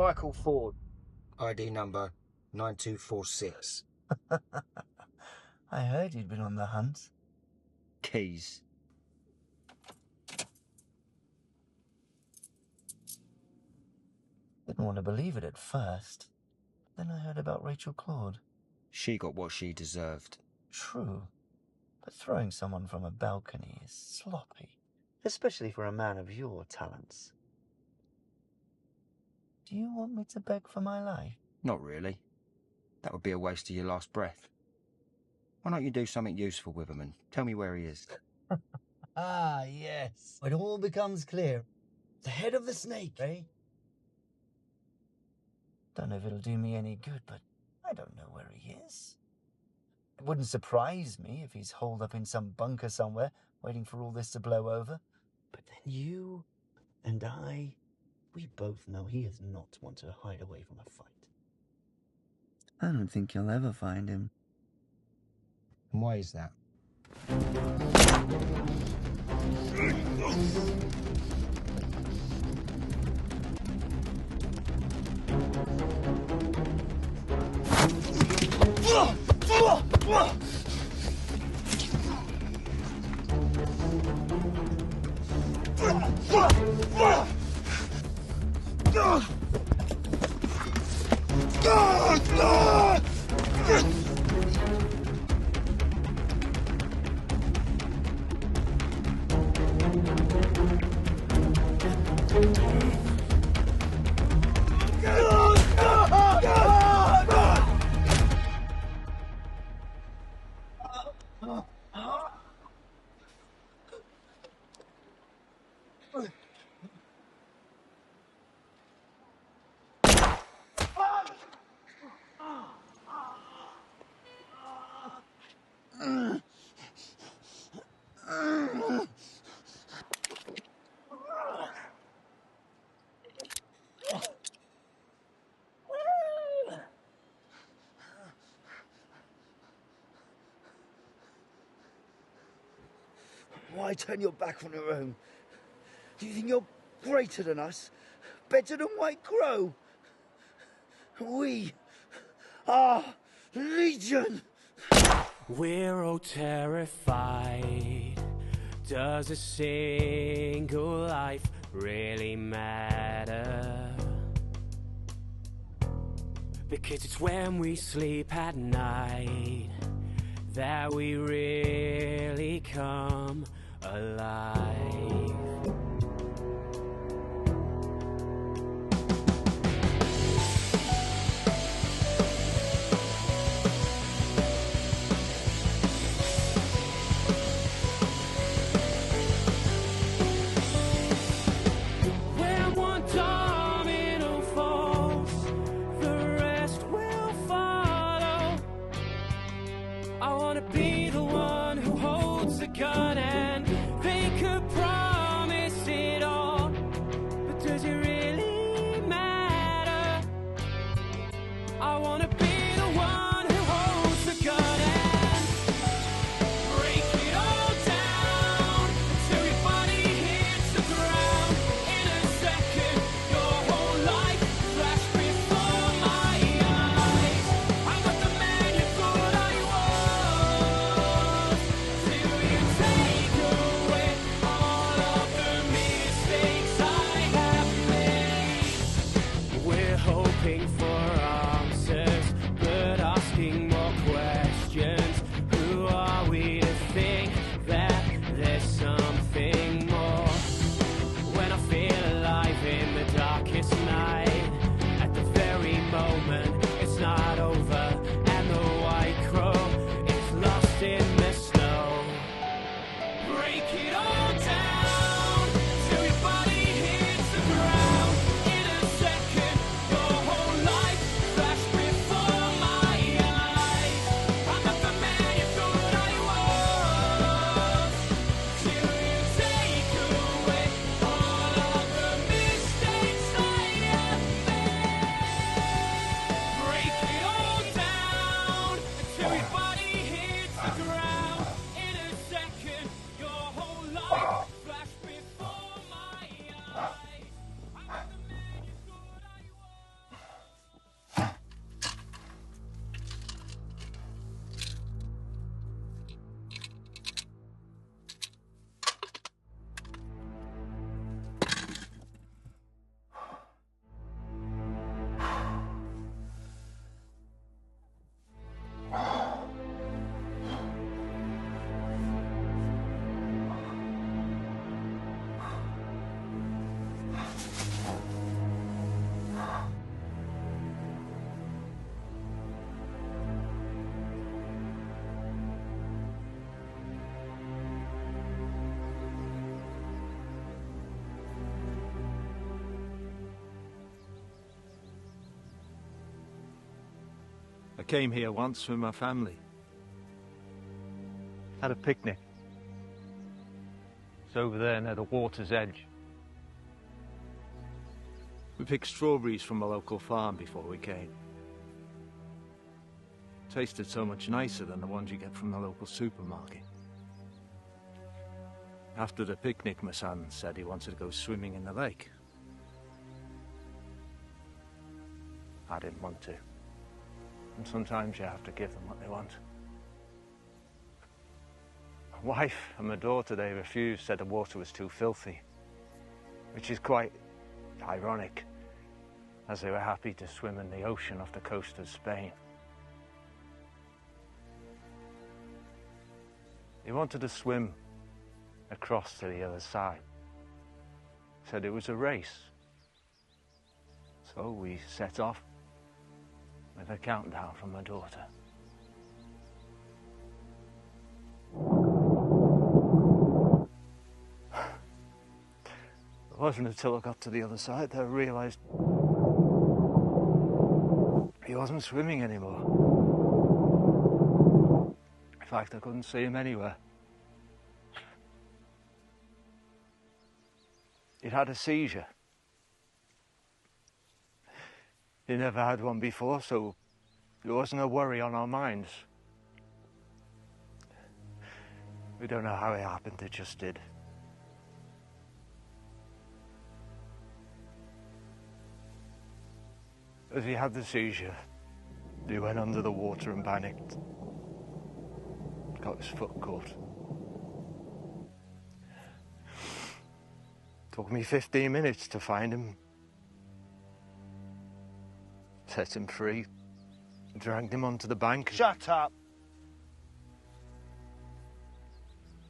Michael Ford. ID number 9246. I heard you'd been on the hunt. Keys. Didn't want to believe it at first. Then I heard about Rachel Claude. She got what she deserved. True. But throwing someone from a balcony is sloppy. Especially for a man of your talents. Do you want me to beg for my life? Not really. That would be a waste of your last breath. Why don't you do something useful with him and tell me where he is? Ah, yes. It all becomes clear. The head of the snake, eh? Don't know if it'll do me any good, but I don't know where he is. It wouldn't surprise me if he's holed up in some bunker somewhere, waiting for all this to blow over. But then you and I, we both know he is not one to hide away from a fight. I don't think you'll ever find him. And why is that? Why turn your back on your own? Do you think you're greater than us? Better than White Crow? We are Legion! We're all terrified. Does a single life really matter? Because it's when we sleep at night that we really come alive. When one domino falls, the rest will follow. I wanna be the one who holds the gun and they could promise came here once with my family. Had a picnic. It's over there near the water's edge. We picked strawberries from a local farm before we came. Tasted so much nicer than the ones you get from the local supermarket. After the picnic, my son said he wanted to go swimming in the lake. I didn't want to. And sometimes you have to give them what they want. My wife and my daughter, they refused, said the water was too filthy. Which is quite ironic, as they were happy to swim in the ocean off the coast of Spain. They wanted to swim across to the other side. Said it was a race. So we set off with a countdown from my daughter. It wasn't until I got to the other side that I realized he wasn't swimming anymore. In fact, I couldn't see him anywhere. He'd had a seizure. He never had one before, so there wasn't a worry on our minds. We don't know how it happened, it just did. As he had the seizure, he went under the water and panicked. Got his foot caught. Took me 15 minutes to find him. Set him free. Dragged him onto the bank. Shut up!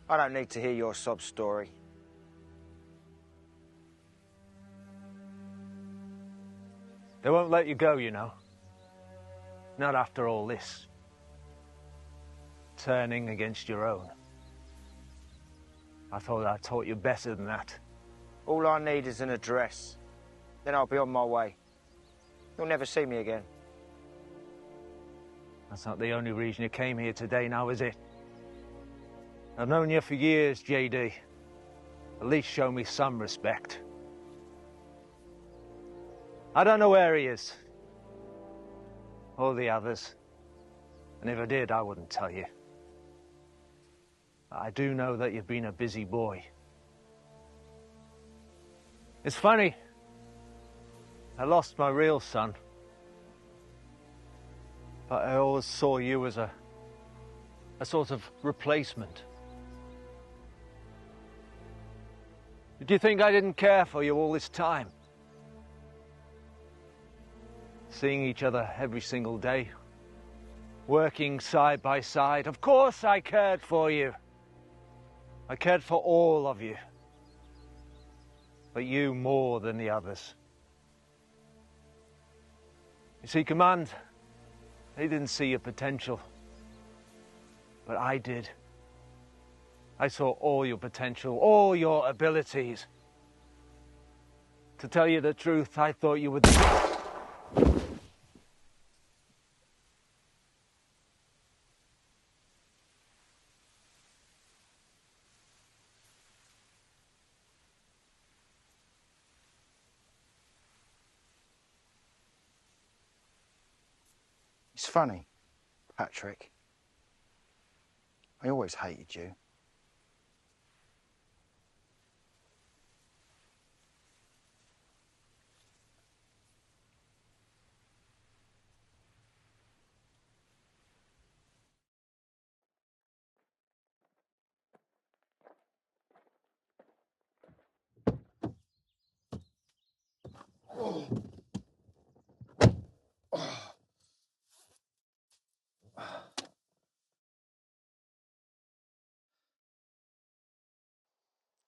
I don't need to hear your sob story. They won't let you go, you know. Not after all this. Turning against your own. I thought I taught you better than that. All I need is an address. Then I'll be on my way. You'll never see me again. That's not the only reason you came here today now, is it? I've known you for years, JD. At least show me some respect. I don't know where he is. Or the others. And if I did, I wouldn't tell you. But I do know that you've been a busy boy. It's funny. I lost my real son. But I always saw you as a sort of replacement. Did you think I didn't care for you all this time? Seeing each other every single day, working side by side. Of course I cared for you. I cared for all of you. But you more than the others. You see, Command, they didn't see your potential. But I did. I saw all your potential, all your abilities. To tell you the truth, I thought you would... It's funny, Patrick. I always hated you.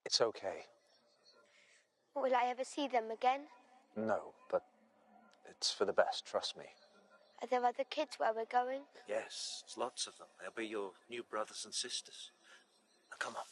It's okay. Will I ever see them again? No, but it's for the best, trust me. Are there other kids where we're going? Yes, there's lots of them. They'll be your new brothers and sisters. Now, come on.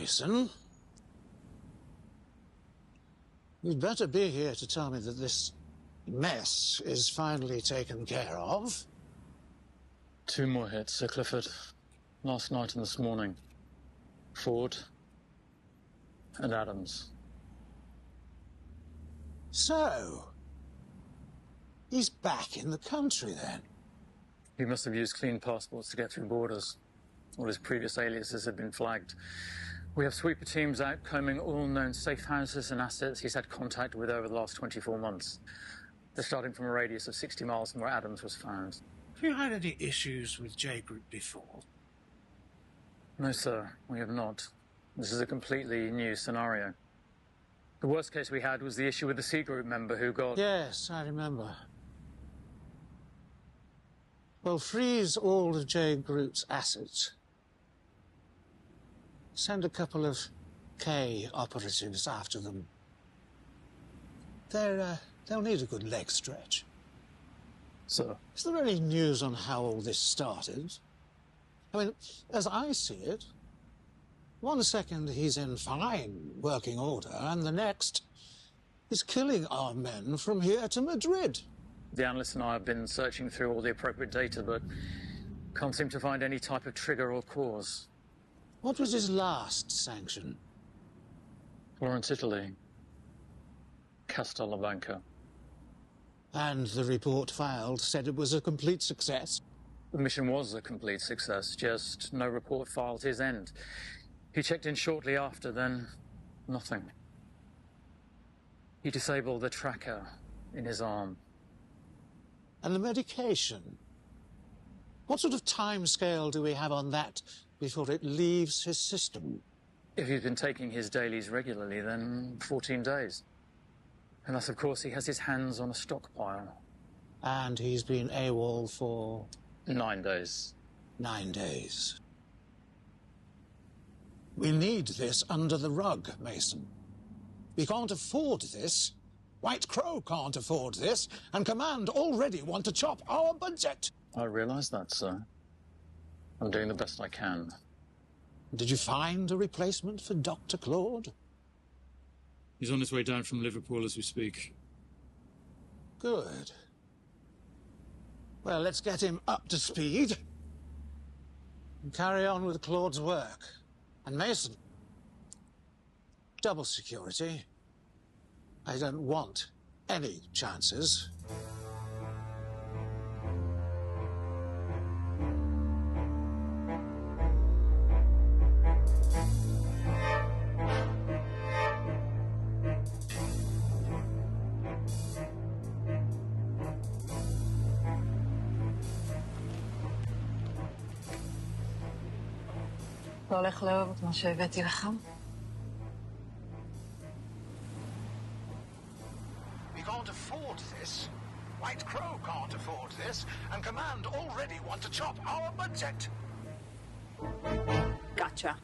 Mason, you'd better be here to tell me that this mess is finally taken care of. 2 more hits, Sir Clifford. Last night and this morning. Ford and Adams. So, he's back in the country then? He must have used clean passports to get through borders. All his previous aliases have been flagged. We have sweeper teams out combing all known safe houses and assets he's had contact with over the last 24 months. They're starting from a radius of 60 miles from where Adams was found. Have you had any issues with J Group before? No, sir, we have not. This is a completely new scenario. The worst case we had was the issue with the C Group member who got... Yes, I remember. Well, freeze all of J Group's assets. Send a couple of K operatives after them. They'll need a good leg stretch. Sir? Is there any news on how all this started? I mean, as I see it, one second he's in fine working order, and the next he's killing our men from here to Madrid. The analyst and I have been searching through all the appropriate data, but can't seem to find any type of trigger or cause. What was his last sanction? Florence, Italy. Castellablanca. And the report filed said it was a complete success. The mission was a complete success, just no report filed his end. He checked in shortly after, then nothing. He disabled the tracker in his arm. And the medication? What sort of timescale do we have on that before it leaves his system? If he's been taking his dailies regularly, then 14 days. Unless, of course, he has his hands on a stockpile. And he's been AWOL for? 9 days. 9 days. We need this under the rug, Mason. We can't afford this. White Crow can't afford this, and Command already want to chop our budget. I realise that, sir. I'm doing the best I can. Did you find a replacement for Dr. Claude? He's on his way down from Liverpool as we speak. Good. Well, let's get him up to speed and carry on with Claude's work. And Mason, double security. I don't want any chances. לא הולך לאהוב את מה שהבאתי לך? We can't afford this. White Crow can't afford this, and Command already want to chop our budget. Gotcha.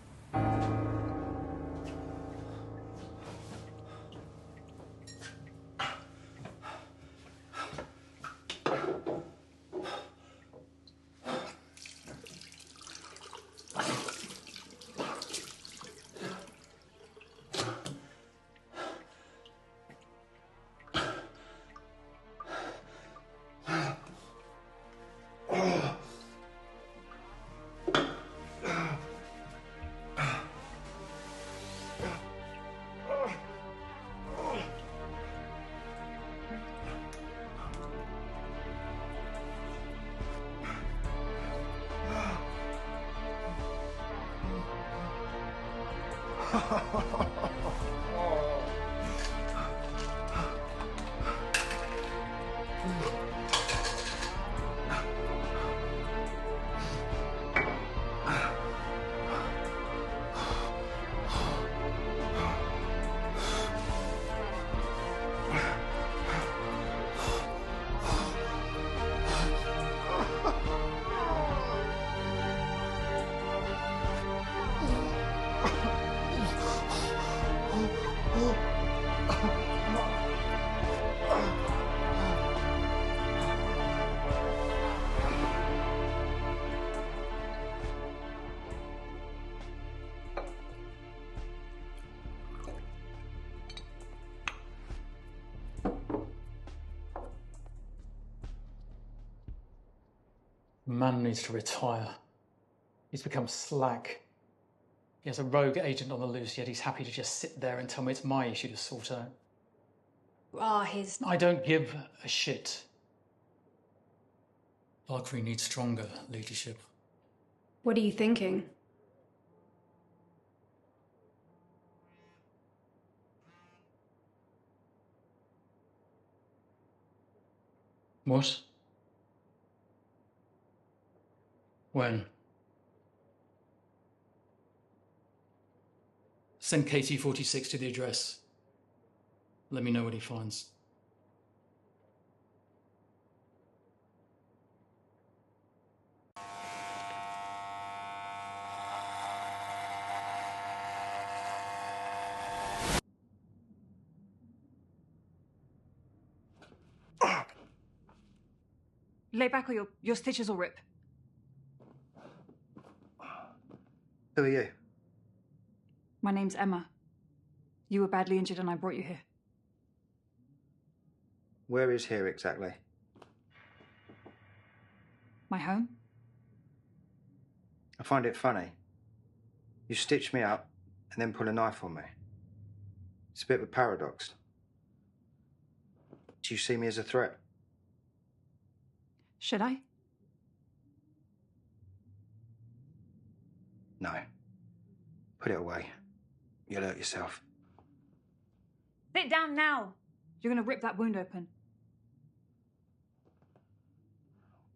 Man needs to retire. He's become slack. He has a rogue agent on the loose, yet he's happy to just sit there and tell me it's my issue to sort out. I don't give a shit. Larkery needs stronger leadership. What are you thinking? What? When? Send KT-46 to the address. Let me know what he finds. Lay back or your stitches will rip. Who are you? My name's Emma. You were badly injured and I brought you here. Where is here exactly? My home? I find it funny. You stitch me up and then pull a knife on me. It's a bit of a paradox. Do you see me as a threat? Should I? No. Put it away. You'll hurt yourself. Sit down now. You're going to rip that wound open.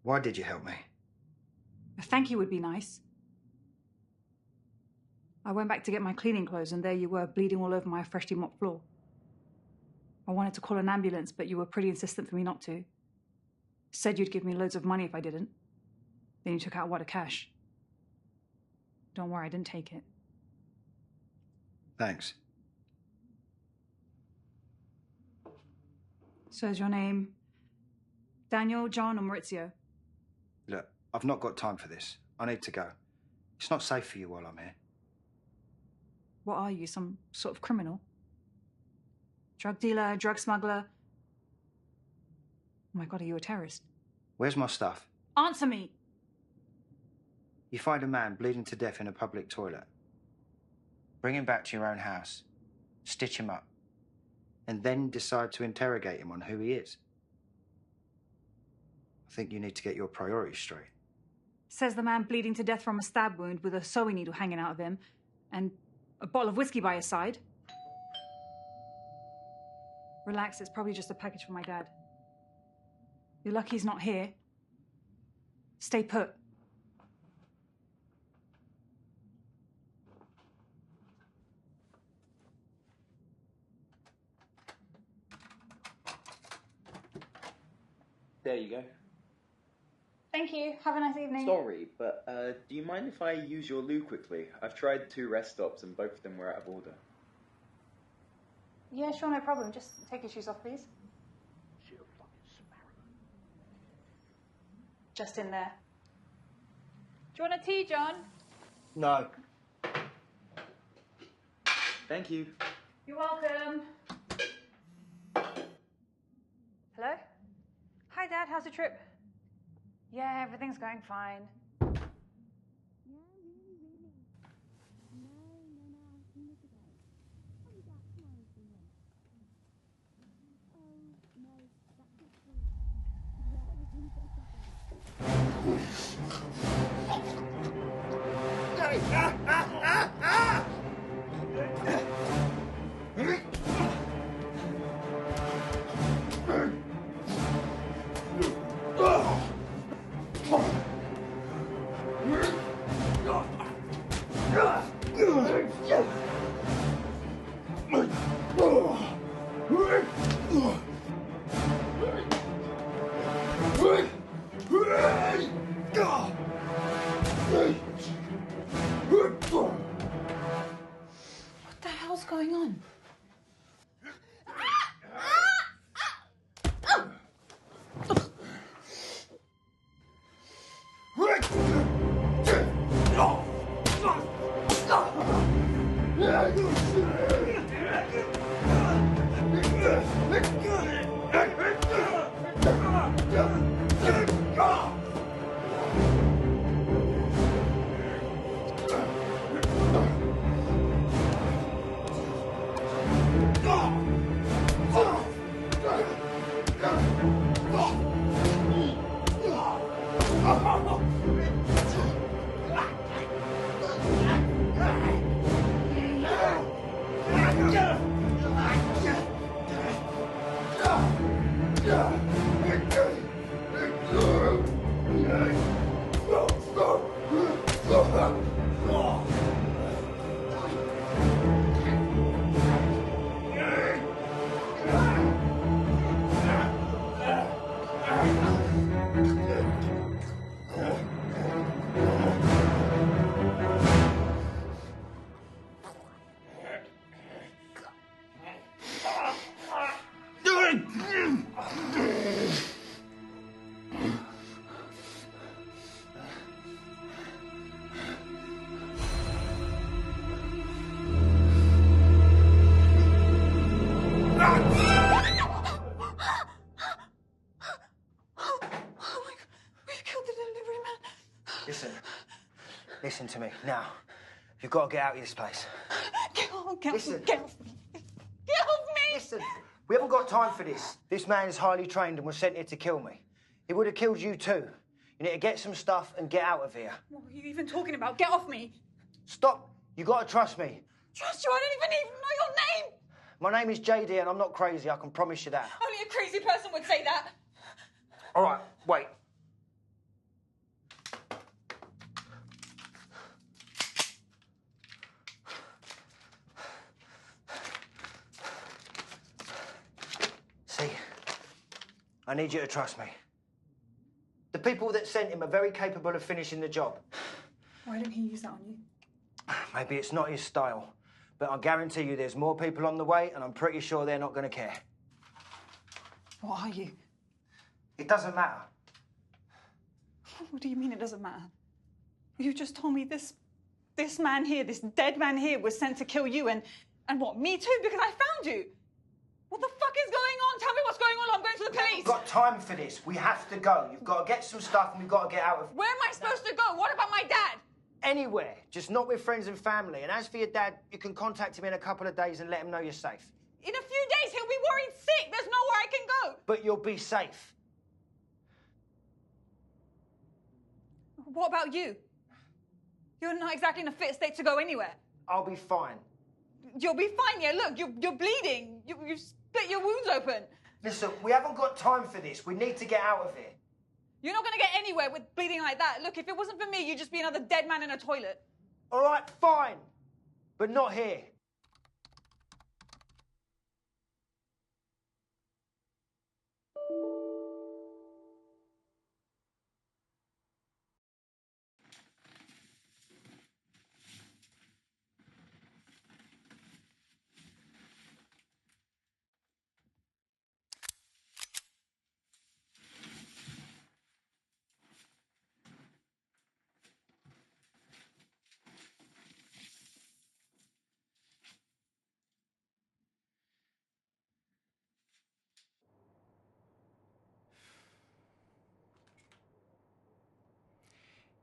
Why did you help me? A thank you would be nice. I went back to get my cleaning clothes and there you were, bleeding all over my freshly mopped floor. I wanted to call an ambulance, but you were pretty insistent for me not to. Said you'd give me loads of money if I didn't. Then you took out a wad of cash. Don't worry, I didn't take it. Thanks. So is your name Daniel, John, or Maurizio? Look, I've not got time for this. I need to go. It's not safe for you while I'm here. What are you, some sort of criminal? Drug dealer, drug smuggler? Oh my God, are you a terrorist? Where's my stuff? Answer me! You find a man bleeding to death in a public toilet. Bring him back to your own house. Stitch him up. And then decide to interrogate him on who he is. I think you need to get your priorities straight. Says the man bleeding to death from a stab wound with a sewing needle hanging out of him and a bottle of whiskey by his side. Relax, it's probably just a package for my dad. You're lucky he's not here. Stay put. There you go. Thank you. Have a nice evening. Sorry, but do you mind if I use your loo quickly? I've tried 2 rest stops and both of them were out of order. Yeah, sure, no problem. Just take your shoes off, please. Just in there. Do you want a tea, John? No. Thank you. You're welcome. Hello? Hi, Dad. How's the trip? Yeah, everything's going fine. What the hell's going on? Good. Listen to me, now. You've got to get out of this place. Get off me. Listen. Get off me. Get off me! Listen, we haven't got time for this. This man is highly trained and was sent here to kill me. He would have killed you too. You need to get some stuff and get out of here. What are you even talking about? Get off me. Stop. You got to trust me. Trust you? I don't even know your name. My name is JD and I'm not crazy, I can promise you that. Only a crazy person would say that. All right, wait. See, I need you to trust me. The people that sent him are very capable of finishing the job. Why didn't he use that on you? Maybe it's not his style, but I guarantee you there's more people on the way and I'm pretty sure they're not going to care. What are you? It doesn't matter. What do you mean it doesn't matter? You just told me this man here, this dead man here was sent to kill you and what, me too? Because I found you. What the fuck is going on? Tell me what's going on. I'm going to the police. We've got time for this. We have to go. You've got to get some stuff and we've got to get out of... Where am I supposed to go? What about my dad? Anywhere. Just not with friends and family. And as for your dad, you can contact him in a couple of days and let him know you're safe. In a few days, he'll be worried sick. There's nowhere I can go. But you'll be safe. What about you? You're not exactly in a fit state to go anywhere. I'll be fine. You'll be fine, yeah. Look, you're bleeding. You split your wounds open. Listen, we haven't got time for this. We need to get out of here. You're not going to get anywhere with bleeding like that. Look, if it wasn't for me, you'd just be another dead man in a toilet. All right, fine. But not here.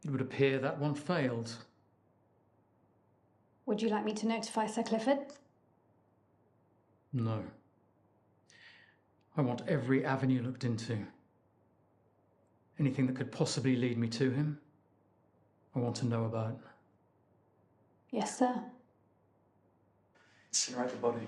It would appear that one failed. Would you like me to notify Sir Clifford? No. I want every avenue looked into. Anything that could possibly lead me to him, I want to know about. Yes, sir. Incinerate the body.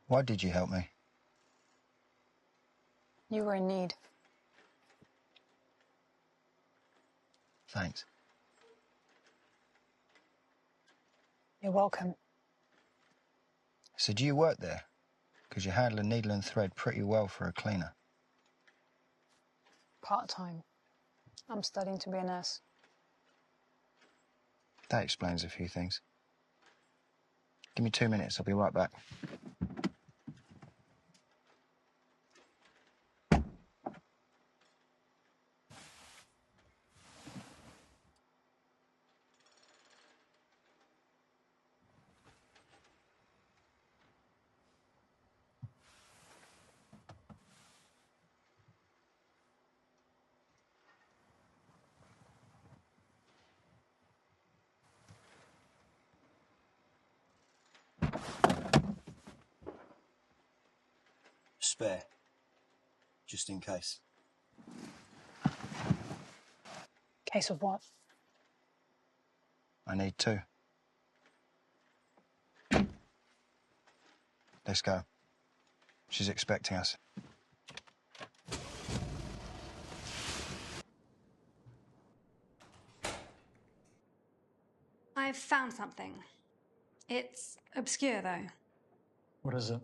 Why did you help me? You were in need. Thanks. You're welcome. So do you work there? Because you handle a needle and thread pretty well for a cleaner. Part-time. I'm studying to be a nurse. That explains a few things. Give me 2 minutes, I'll be right back. spare, just in case. Case of what? I need two. Let's go. She's expecting us. I've found something. It's obscure, though. What is it?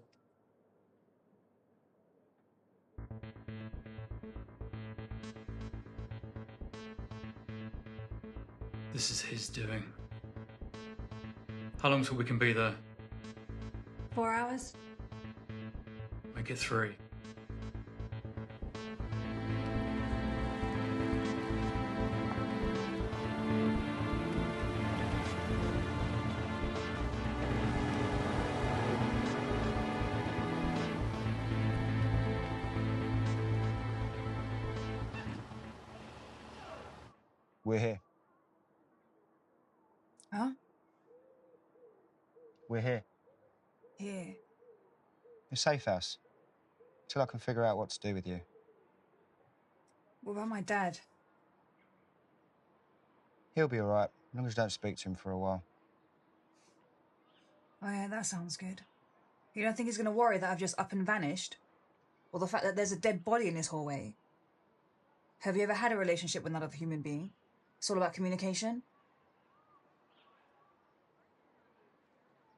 This is his doing. How long till we can be there? 4 hours? Make it 3. We're here. Huh? We're here. Here. The safe house. Till I can figure out what to do with you. What about my dad? He'll be all right, as long as you don't speak to him for a while. Oh yeah, that sounds good. You don't think he's going to worry that I've just up and vanished? Or the fact that there's a dead body in this hallway? Have you ever had a relationship with another human being? It's all about communication?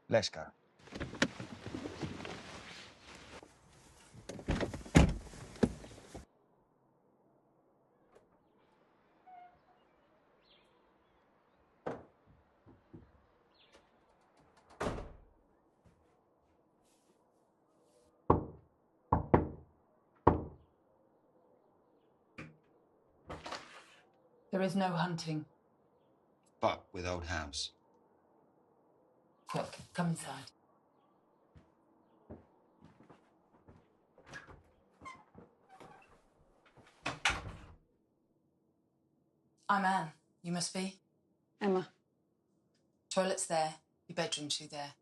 Let's go. There is no hunting. But with old hounds. Quick, come inside. I'm Anne. You must be? Emma. Toilet's there. Your bedroom too there.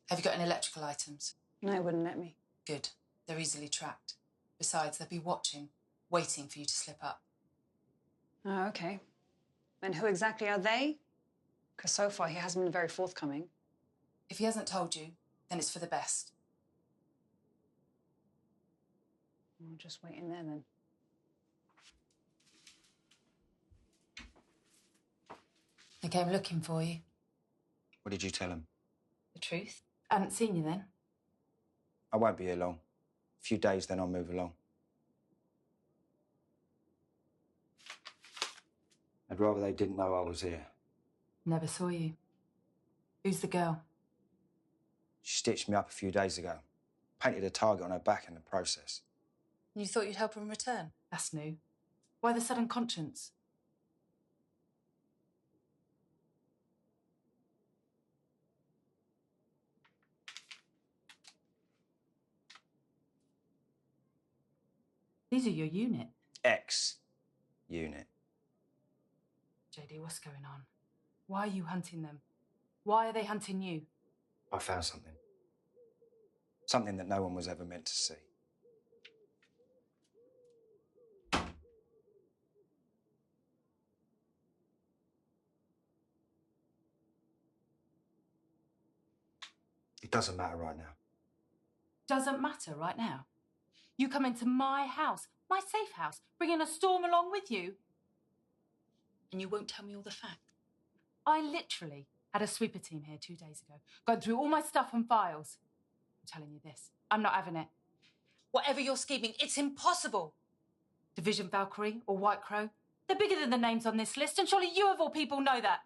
Have you got any electrical items? No, it wouldn't let me. Good. They're easily tracked. Besides, they'll be watching, waiting for you to slip up. Oh, okay. And who exactly are they? Because so far he hasn't been very forthcoming. If he hasn't told you, then it's for the best. I'll just wait in there then. They came looking for you. What did you tell him? The truth. I hadn't seen you then. I won't be here long. A few days, then I'll move along. I'd rather they didn't know I was here. Never saw you. Who's the girl? She stitched me up a few days ago. Painted a target on her back in the process. You thought you'd help her in return? That's new. Why the sudden conscience? These are your unit. Ex-unit. JD, what's going on? Why are you hunting them? Why are they hunting you? I found something. Something that no one was ever meant to see. It doesn't matter right now. Doesn't matter right now. You come into my house, my safe house, bringing a storm along with you. And you won't tell me all the facts. I literally had a sweeper team here 2 days ago, going through all my stuff and files. I'm telling you this, I'm not having it. Whatever you're scheming, it's impossible. Division Valkyrie or White Crow, they're bigger than the names on this list, and surely you of all people know that.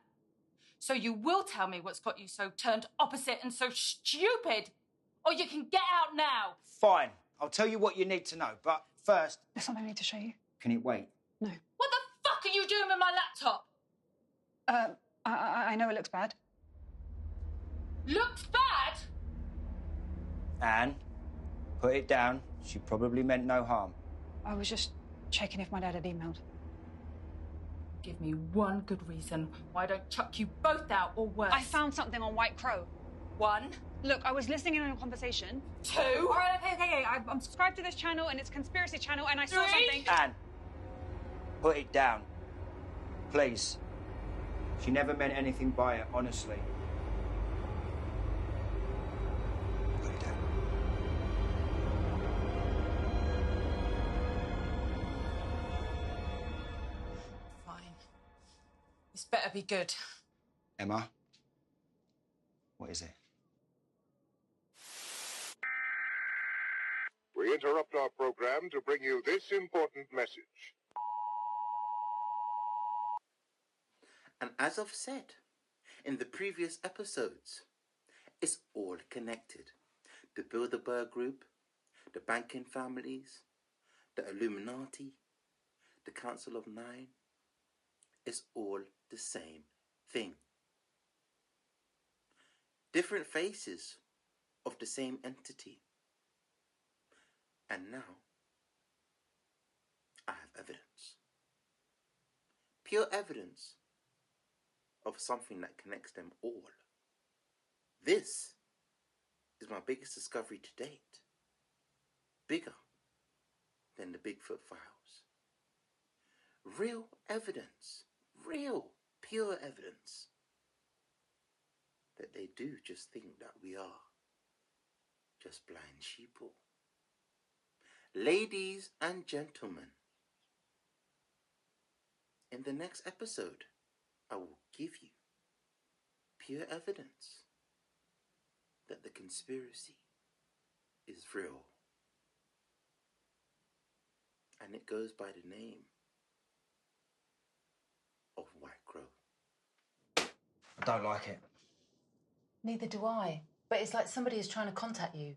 So you will tell me what's got you so turned opposite and so stupid, or you can get out now. Fine. I'll tell you what you need to know, but first... There's something I need to show you. Can it wait? No. What the fuck are you doing with my laptop? I know it looks bad. Looks bad? Anne, put it down. She probably meant no harm. I was just checking if my dad had emailed. Give me one good reason why I don't chuck you both out or worse. I found something on White Crow. 1. Look, I was listening in on a conversation. 2. All right, okay. I'm subscribed to this channel, and it's Conspiracy Channel, and I saw 3. something. Anne, put it down. Please. She never meant anything by it, honestly. Put it down. Fine. This better be good. Emma, what is it? We interrupt our program to bring you this important message. And as I've said in the previous episodes, it's all connected. The Bilderberg Group, the banking families, the Illuminati, the Council of Nine, it's all the same thing. Different faces of the same entity. And now, I have evidence. Pure evidence of something that connects them all. This is my biggest discovery to date. Bigger than the Bigfoot files. Real evidence. Real, pure evidence that they do just think that we are just blind sheeple. Ladies and gentlemen, in the next episode, I will give you pure evidence that the conspiracy is real. And it goes by the name of White Crow. I don't like it. Neither do I. But it's like somebody is trying to contact you.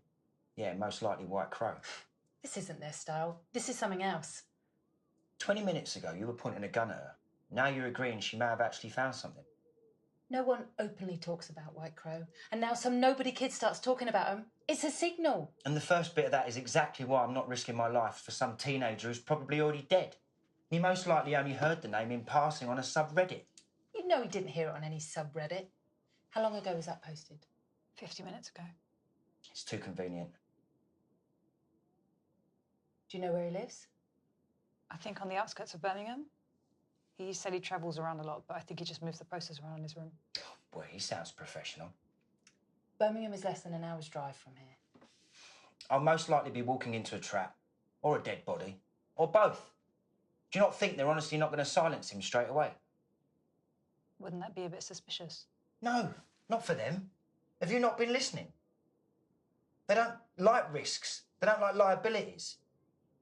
Yeah, most likely White Crow. This isn't their style. This is something else. 20 minutes ago, you were pointing a gun at her. Now you're agreeing she may have actually found something. No one openly talks about White Crow. And now some nobody kid starts talking about him. It's a signal. And the first bit of that is exactly why I'm not risking my life for some teenager who's probably already dead. He most likely only heard the name in passing on a subreddit. You know he didn't hear it on any subreddit. How long ago was that posted? 50 minutes ago. It's too convenient. Do you know where he lives? I think on the outskirts of Birmingham. He said he travels around a lot, but I think he just moves the posters around in his room. Boy, he sounds professional. Birmingham is less than an hour's drive from here. I'll most likely be walking into a trap, or a dead body, or both. Do you not think they're honestly not going to silence him straight away? Wouldn't that be a bit suspicious? No, not for them. Have you not been listening? They don't like risks. They don't like liabilities.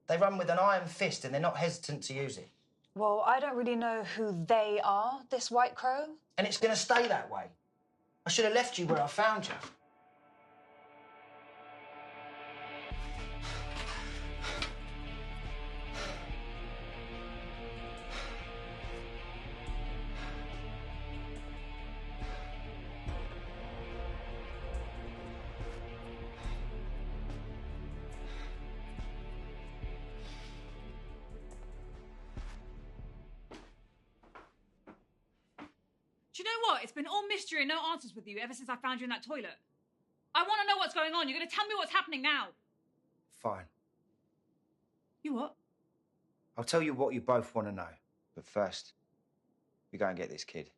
They run with an iron fist and they're not hesitant to use it. Well, I don't really know who they are, this White Crow. And it's going to stay that way. I should have left you where I found you. Do you know what? It's been all mystery and no answers with you ever since I found you in that toilet. I want to know what's going on. You're going to tell me what's happening now. Fine. You what? I'll tell you what you both want to know. But first, we go and get this kid.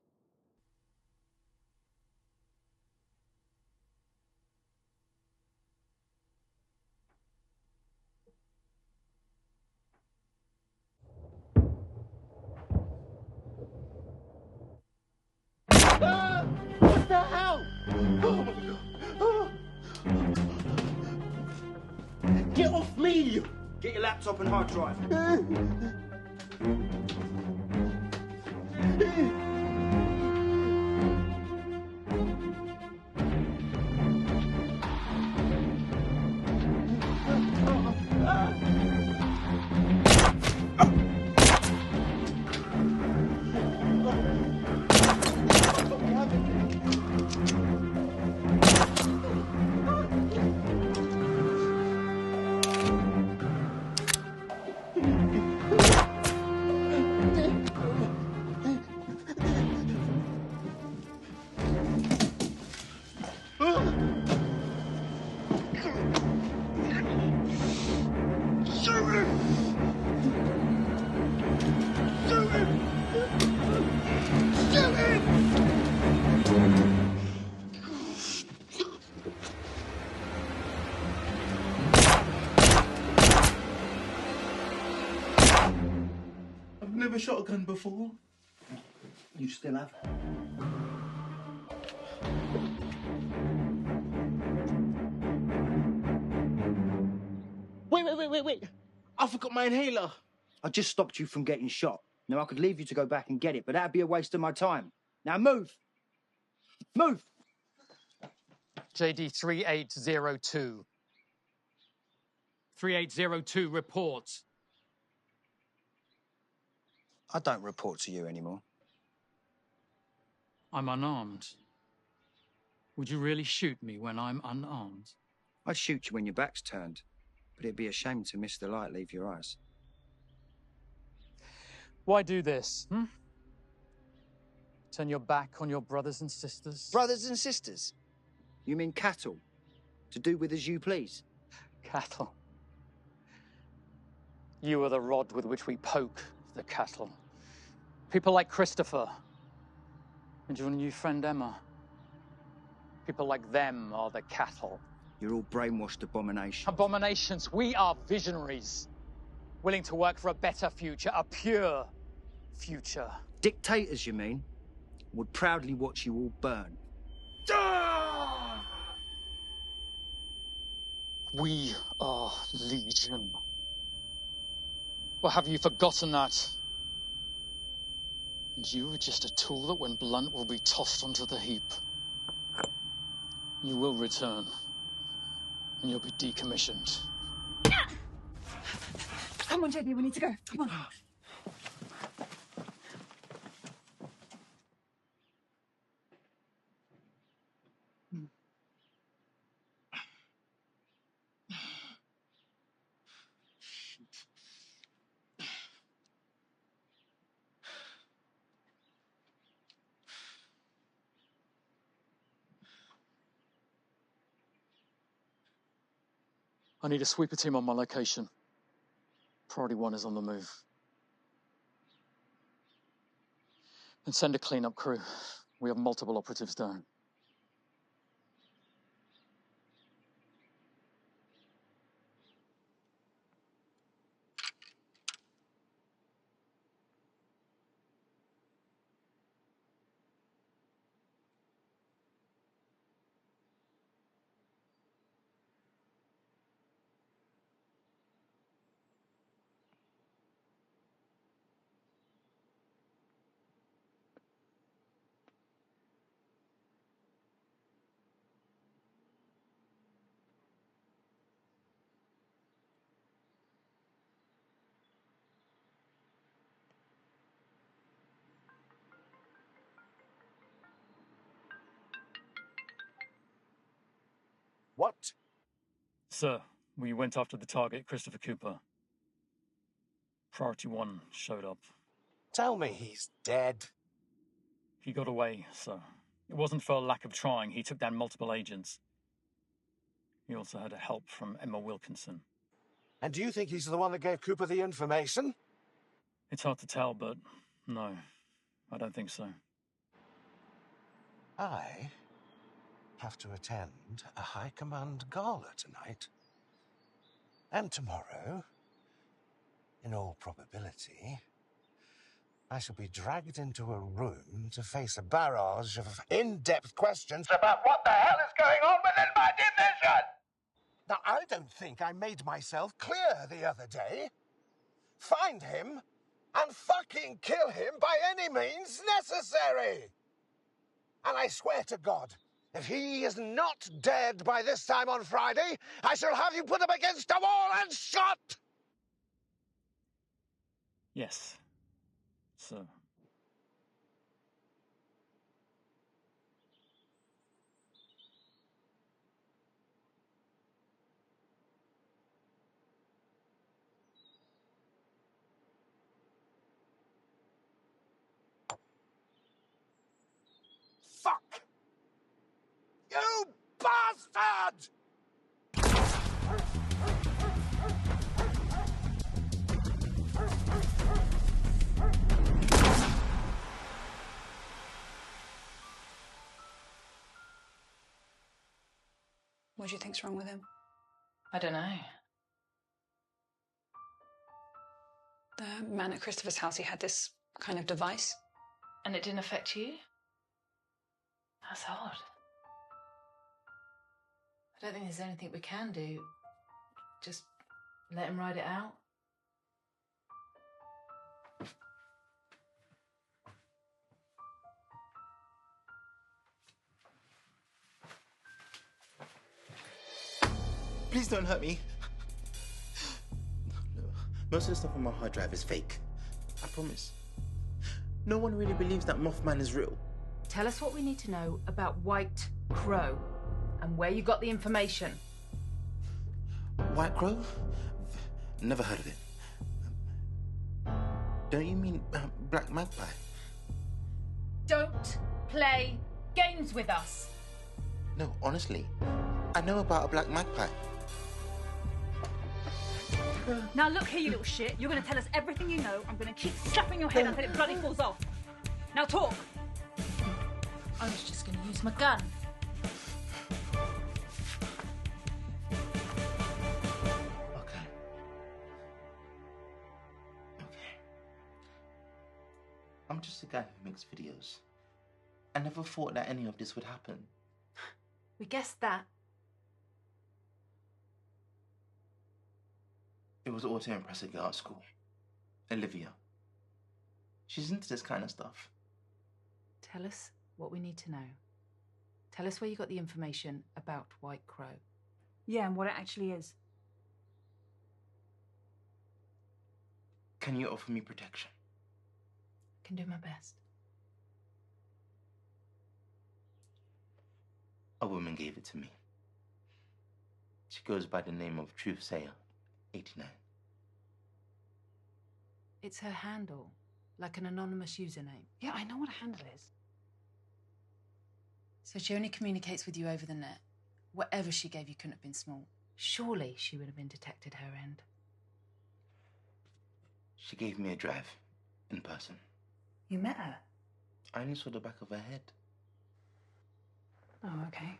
What the hell? Oh my God. Oh. Get off me, you! Get your laptop and hard drive. ever shot a gun before? You still have. Wait. I forgot my inhaler. I just stopped you from getting shot. Now, I could leave you to go back and get it, but that'd be a waste of my time. Now, move! Move! JD 3802. 3802 reports. I don't report to you anymore. I'm unarmed. Would you really shoot me when I'm unarmed? I'd shoot you when your back's turned, but it'd be a shame to miss the light leave your eyes. Why do this, Turn your back on your brothers and sisters? Brothers and sisters? You mean cattle? To do with as you please? Cattle. You are the rod with which we poke the cattle. People like Christopher and your new friend Emma. People like them are the cattle. You're all brainwashed abominations. Abominations. We are visionaries, willing to work for a better future, a pure future. Dictators, you mean? Would proudly watch you all burn. We are Legion. Or have you forgotten that? And you are just a tool that, when blunt, will be tossed onto the heap. You will return, and you'll be decommissioned. Come on, JD, we need to go. Come on. I need a sweeper team on my location. Priority 1 is on the move. And send a cleanup crew. We have multiple operatives down. What? Sir, we went after the target, Christopher Cooper. Priority 1 showed up. Tell me he's dead. He got away, sir. It wasn't for a lack of trying. He took down multiple agents. He also had help from Emma Wilkinson. And do you think he's the one that gave Cooper the information? It's hard to tell, but no, I don't think so. I have to attend a high command gala tonight. And tomorrow, in all probability, I shall be dragged into a room to face a barrage of in-depth questions about what the hell is going on within my division! Now, I don't think I made myself clear the other day. Find him and fucking kill him by any means necessary! And I swear to God, if he is not dead by this time on Friday, I shall have you put up against a wall and shot! Yes, sir. Fuck! You bastard! What do you think's wrong with him? I don't know. The man at Christopher's house, he had this kind of device. And it didn't affect you? That's odd. I don't think there's anything we can do. Just let him ride it out. Please don't hurt me. No. Most of the stuff on my hard drive is fake. I promise. No one really believes that Mothman is real. Tell us what we need to know about White Crow and where you got the information. White Crow? Never heard of it. Don't you mean Black Magpie? Don't play games with us. No, honestly. I know about a Black Magpie. Now look here, you little shit. You're going to tell us everything you know. I'm going to keep slapping your head until it bloody falls off. Now talk. I was just going to use my gun. Okay. I'm just a guy who makes videos. I never thought that any of this would happen. We guessed that. It was all to impress a girl at school. Olivia. She's into this kind of stuff. Tell us what we need to know. Tell us where you got the information about White Crow. Yeah, and what it actually is. Can you offer me protection? I can do my best. A woman gave it to me. She goes by the name of Truthsayer 89. It's her handle, like an anonymous username. Yeah, I know what a handle is. So she only communicates with you over the net. Whatever she gave you couldn't have been small. Surely she would have been detected her end. She gave me a drive in person. You met her? I only saw the back of her head. Oh, okay.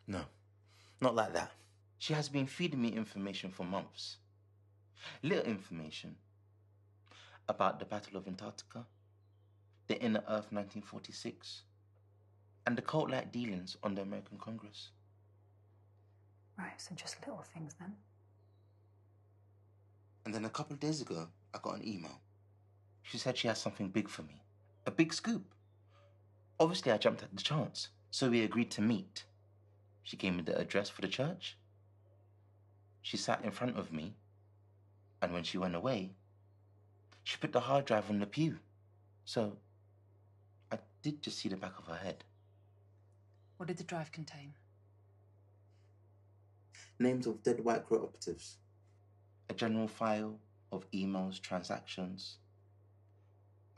No, not like that. She has been feeding me information for months. Little information about the Battle of Antarctica, the Inner Earth 1946, and the cult-like dealings on the American Congress. Right, so just little things then. And then a couple of days ago, I got an email. She said she has something big for me. A big scoop. Obviously, I jumped at the chance, so we agreed to meet. She gave me the address for the church. She sat in front of me, and when she went away, she put the hard drive on the pew. So, I did just see the back of her head. What did the drive contain? Names of dead White Crow operatives. A general file of emails, transactions.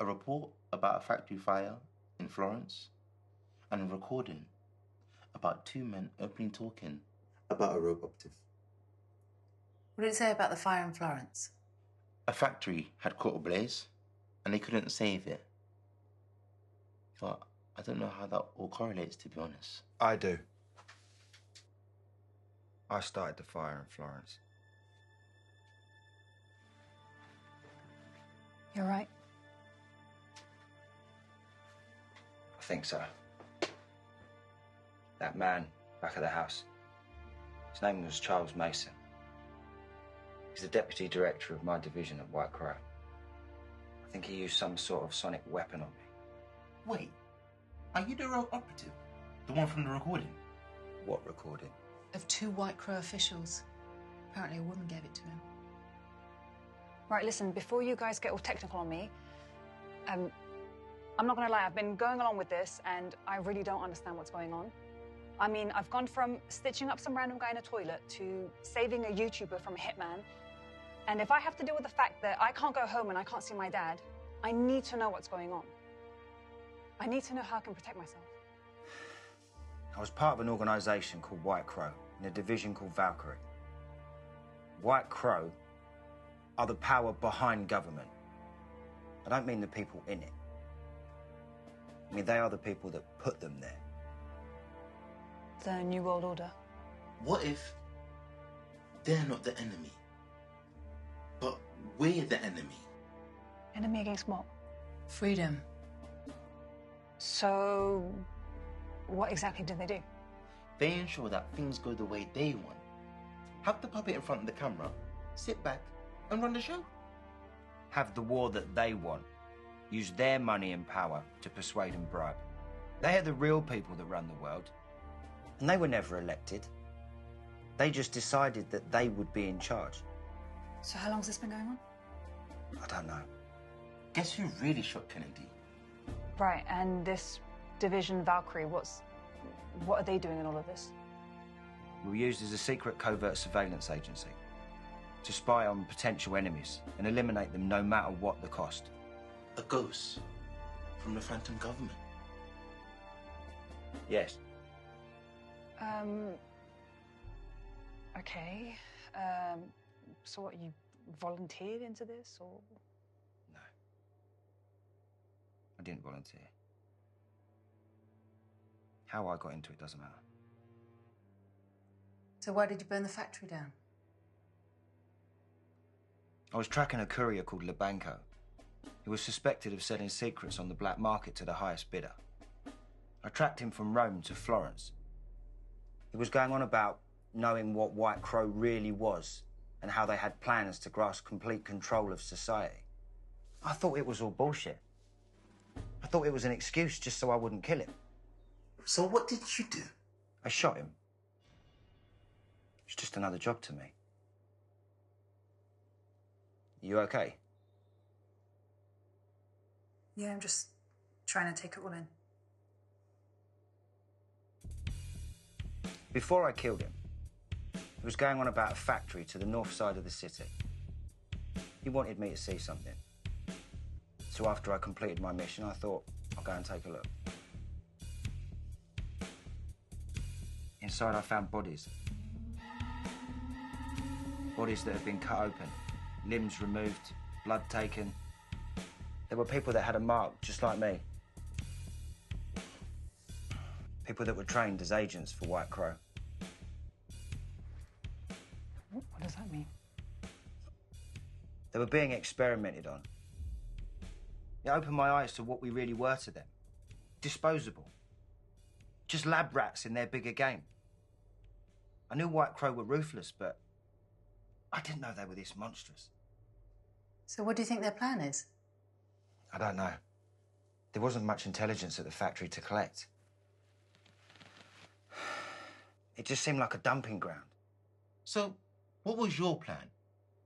A report about a factory fire in Florence. And a recording about two men openly talking about a rogue operative. What did it say about the fire in Florence? A factory had caught ablaze, and they couldn't save it. But I don't know how that all correlates, to be honest. I do. I started the fire in Florence. You're right. I think so. That man back at the house. His name was Charles Mason. He's the deputy director of my division at White Crow. I think he used some sort of sonic weapon on me. Wait, are you the rogue operative? The one from the recording? What recording? Of two White Crow officials. Apparently a woman gave it to him. Right, listen, before you guys get all technical on me, I'm not going to lie, I've been going along with this and I really don't understand what's going on. I mean, I've gone from stitching up some random guy in a toilet to saving a YouTuber from a hitman. And if I have to deal with the fact that I can't go home and I can't see my dad, I need to know what's going on. I need to know how I can protect myself. I was part of an organisation called White Crow in a division called Valkyrie. White Crow are the power behind government. I don't mean the people in it. I mean, they are the people that put them there. The New World Order. What if they're not the enemy? But we're the enemy. Enemy against what? Freedom. So, what exactly do they do? They ensure that things go the way they want. Have the puppet in front of the camera, sit back, and run the show. Have the war that they want. Use their money and power to persuade and bribe. They are the real people that run the world. And they were never elected. They just decided that they would be in charge. So how long's this been going on? I don't know. Guess who really shot Kennedy? Right, and this division Valkyrie, what are they doing in all of this? We were used as a secret covert surveillance agency to spy on potential enemies and eliminate them no matter what the cost. A ghost from the Phantom government. Yes. Okay. So what, you volunteered into this, or? No. I didn't volunteer. How I got into it doesn't matter. So why did you burn the factory down? I was tracking a courier called Labanco, who was suspected of selling secrets on the black market to the highest bidder. I tracked him from Rome to Florence. He was going on about knowing what White Crow really was and how they had plans to grasp complete control of society. I thought it was all bullshit. I thought it was an excuse just so I wouldn't kill him. So what did you do? I shot him. It's just another job to me. You okay? Yeah, I'm just trying to take it all in. Before I killed him, he was going on about a factory to the north side of the city. He wanted me to see something. So after I completed my mission, I thought, I'll go and take a look. Inside, I found bodies. Bodies that had been cut open, limbs removed, blood taken. There were people that had a mark, just like me. People that were trained as agents for White Crow. What does that mean? They were being experimented on. It opened my eyes to what we really were to them. Disposable. Just lab rats in their bigger game. I knew White Crow were ruthless, but I didn't know they were this monstrous. So what do you think their plan is? I don't know. There wasn't much intelligence at the factory to collect. It just seemed like a dumping ground. So, what was your plan?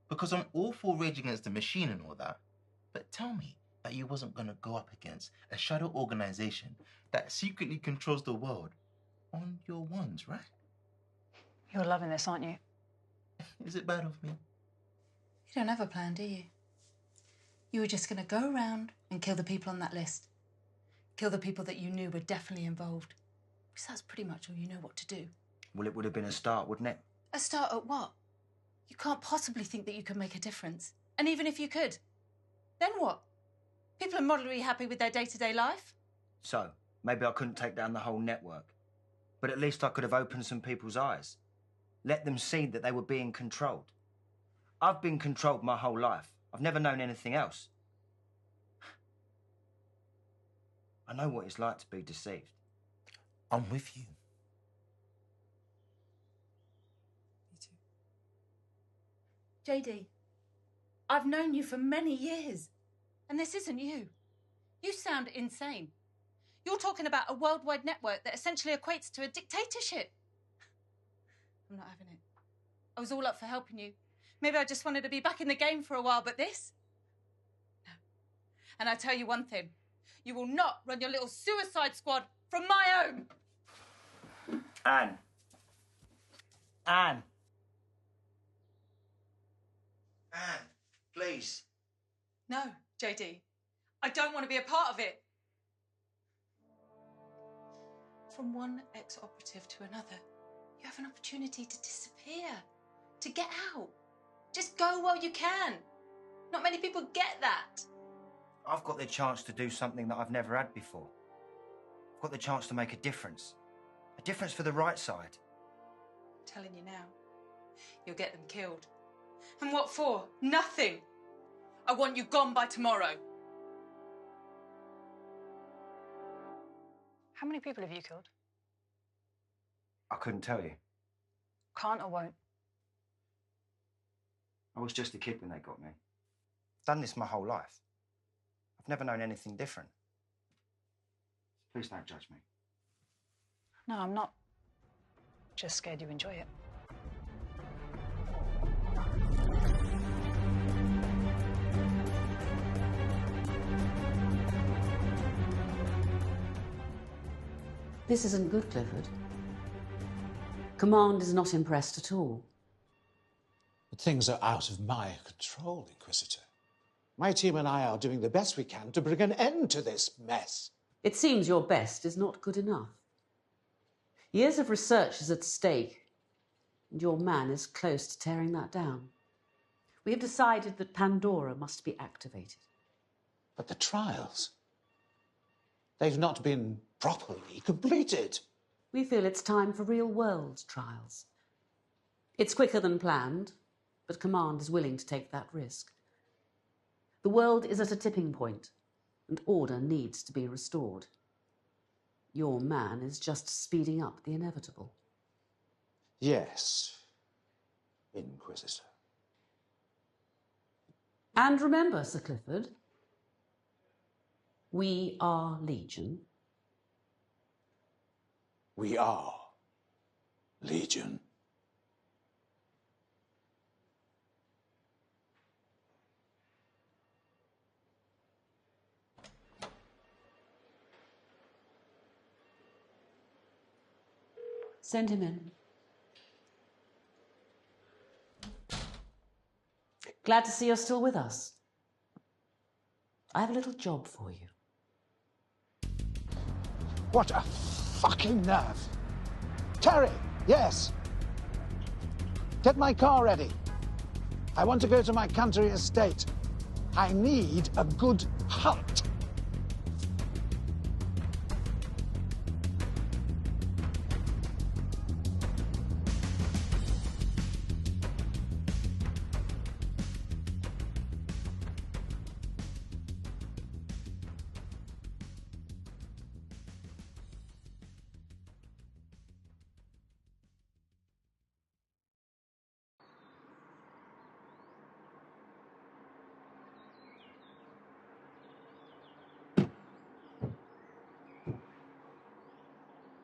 Because I'm all for rage against the machine and all that, but tell me that you wasn't going to go up against a shadow organization that secretly controls the world on your ones, right? You're loving this, aren't you? Is it bad of me? You don't have a plan, do you? You were just going to go around and kill the people on that list. Kill the people that you knew were definitely involved. Because that's pretty much all you know what to do. Well, it would have been a start, wouldn't it? A start at what? You can't possibly think that you could make a difference. And even if you could, then what? People are moderately happy with their day-to-day life. So, maybe I couldn't take down the whole network. But at least I could have opened some people's eyes. Let them see that they were being controlled. I've been controlled my whole life. I've never known anything else. I know what it's like to be deceived. I'm with you. JD, I've known you for many years, and this isn't you. You sound insane. You're talking about a worldwide network that essentially equates to a dictatorship. I'm not having it. I was all up for helping you. Maybe I just wanted to be back in the game for a while, but this? No. And I tell you one thing, you will not run your little suicide squad from my home. Anne. Anne. Anne, please. No, JD. I don't want to be a part of it. From one ex-operative to another, you have an opportunity to disappear, to get out. Just go while you can. Not many people get that. I've got the chance to do something that I've never had before. I've got the chance to make a difference. A difference for the right side. I'm telling you now, you'll get them killed. And what for? Nothing. I want you gone by tomorrow. How many people have you killed? I couldn't tell you. Can't or won't? I was just a kid when they got me. Done this my whole life. I've never known anything different. Please don't judge me. No, I'm not. Just scared you enjoy it. This isn't good, Clifford. Command is not impressed at all. But things are out of my control, Inquisitor. My team and I are doing the best we can to bring an end to this mess. It seems your best is not good enough. Years of research is at stake, and your man is close to tearing that down. We have decided that Pandora must be activated. But the trials, they've not been properly completed. We feel it's time for real-world trials. It's quicker than planned, but Command is willing to take that risk. The world is at a tipping point, and order needs to be restored. Your man is just speeding up the inevitable. Yes, Inquisitor. And remember, Sir Clifford, we are Legion. We are Legion. Send him in. Glad to see you're still with us. I have a little job for you. What a fucking nerve. Terry, yes. Get my car ready. I want to go to my country estate. I need a good hunt.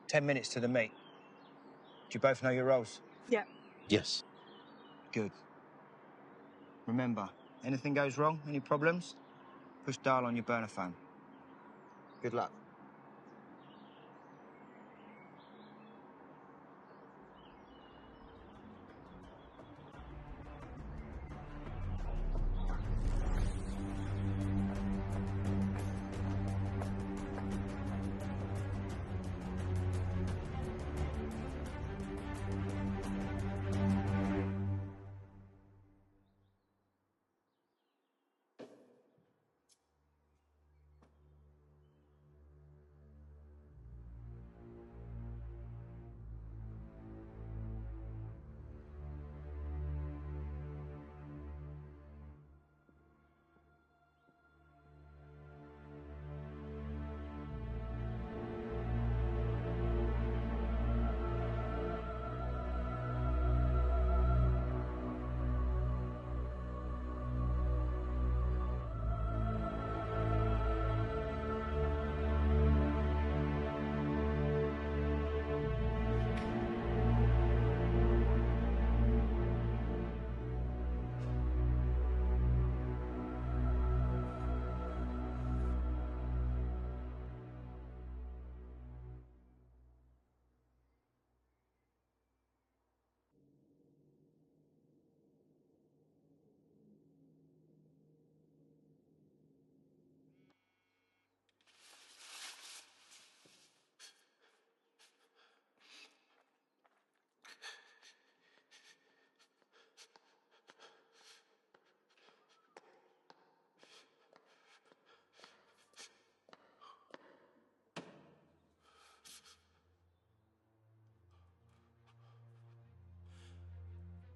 "10 minutes to the meet. Do you both know your roles? Yeah. Yes. Good. Remember, anything goes wrong, any problems, push dial on your burner phone. Good luck.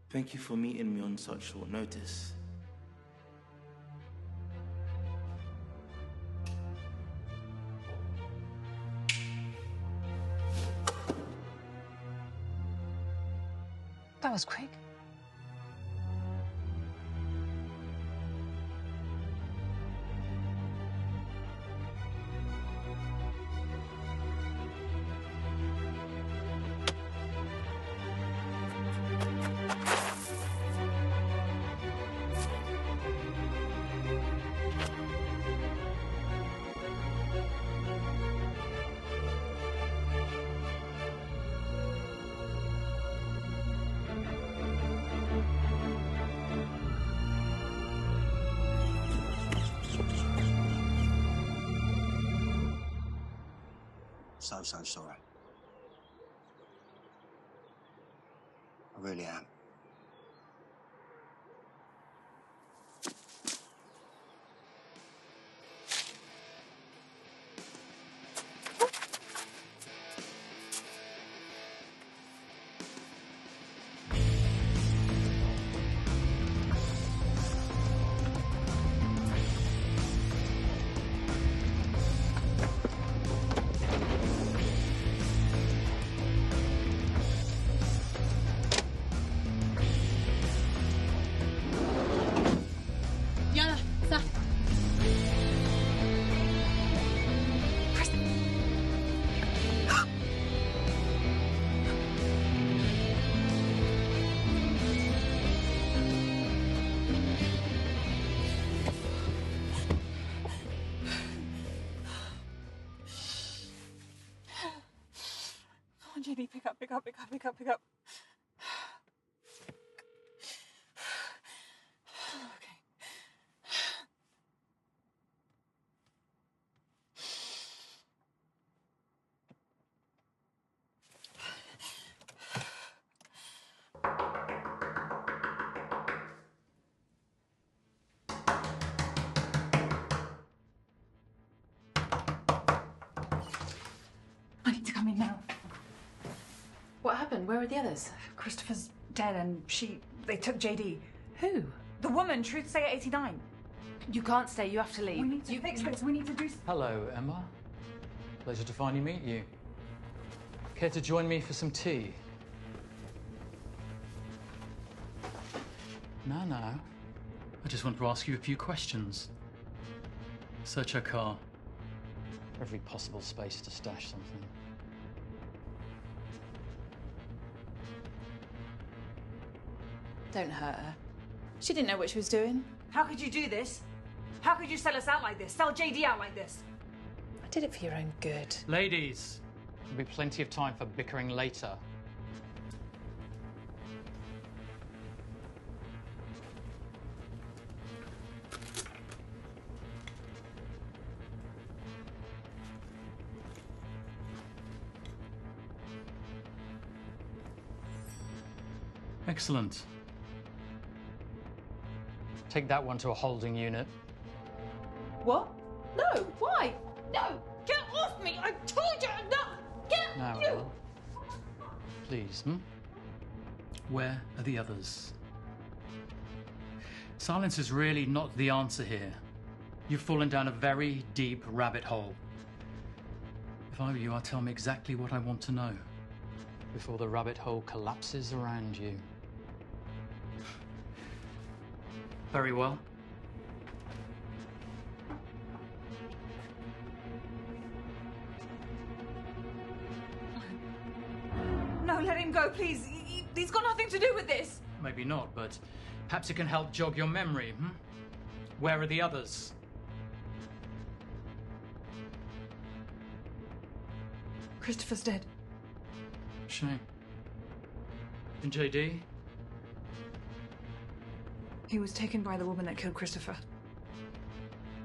Thank you for meeting me on such short notice. That was quick. So sorry. I really am. JD, pick up. Okay. I need to come in now. What happened? Where are the others? Christopher's dead and they took JD. Who? The woman, Truth Sayer 89. You can't stay, you have to leave. We need to fix this, we need to do... Hello, Emma. Pleasure to finally meet you. Care to join me for some tea? No. I just want to ask you a few questions. Search her car. Every possible space to stash something. Don't hurt her. She didn't know what she was doing. How could you do this? How could you sell us out like this? Sell JD out like this? I did it for your own good. Ladies, there'll be plenty of time for bickering later. Excellent. Take that one to a holding unit. What? No, why? No, get off me! I told you, no, get Now, you! Emma, please, Where are the others? Silence is really not the answer here. You've fallen down a very deep rabbit hole. If I were you, I'd tell me exactly what I want to know before the rabbit hole collapses around you. Very well. No, let him go, please. He's got nothing to do with this. Maybe not, but perhaps it can help jog your memory, Where are the others? Christopher's dead. Shame. And JD? He was taken by the woman that killed Christopher.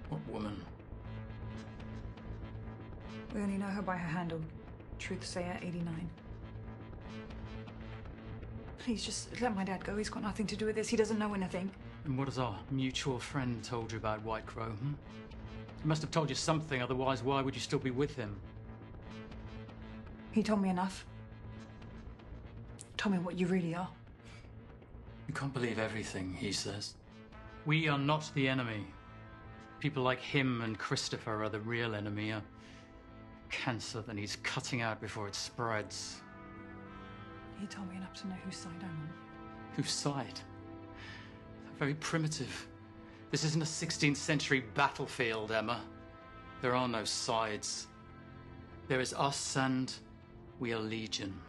What woman? We only know her by her handle, Truth Sayer 89. Please, just let my dad go. He's got nothing to do with this. He doesn't know anything. And what has our mutual friend told you about White Crow, He must have told you something, otherwise why would you still be with him? He told me enough. Told me what you really are. You can't believe everything he says. We are not the enemy. People like him and Christopher are the real enemy, a cancer that he's cutting out before it spreads. He told me enough to know whose side I'm on. Whose side? They're very primitive. This isn't a 16th century battlefield, Emma. There are no sides. There is us and we are Legion.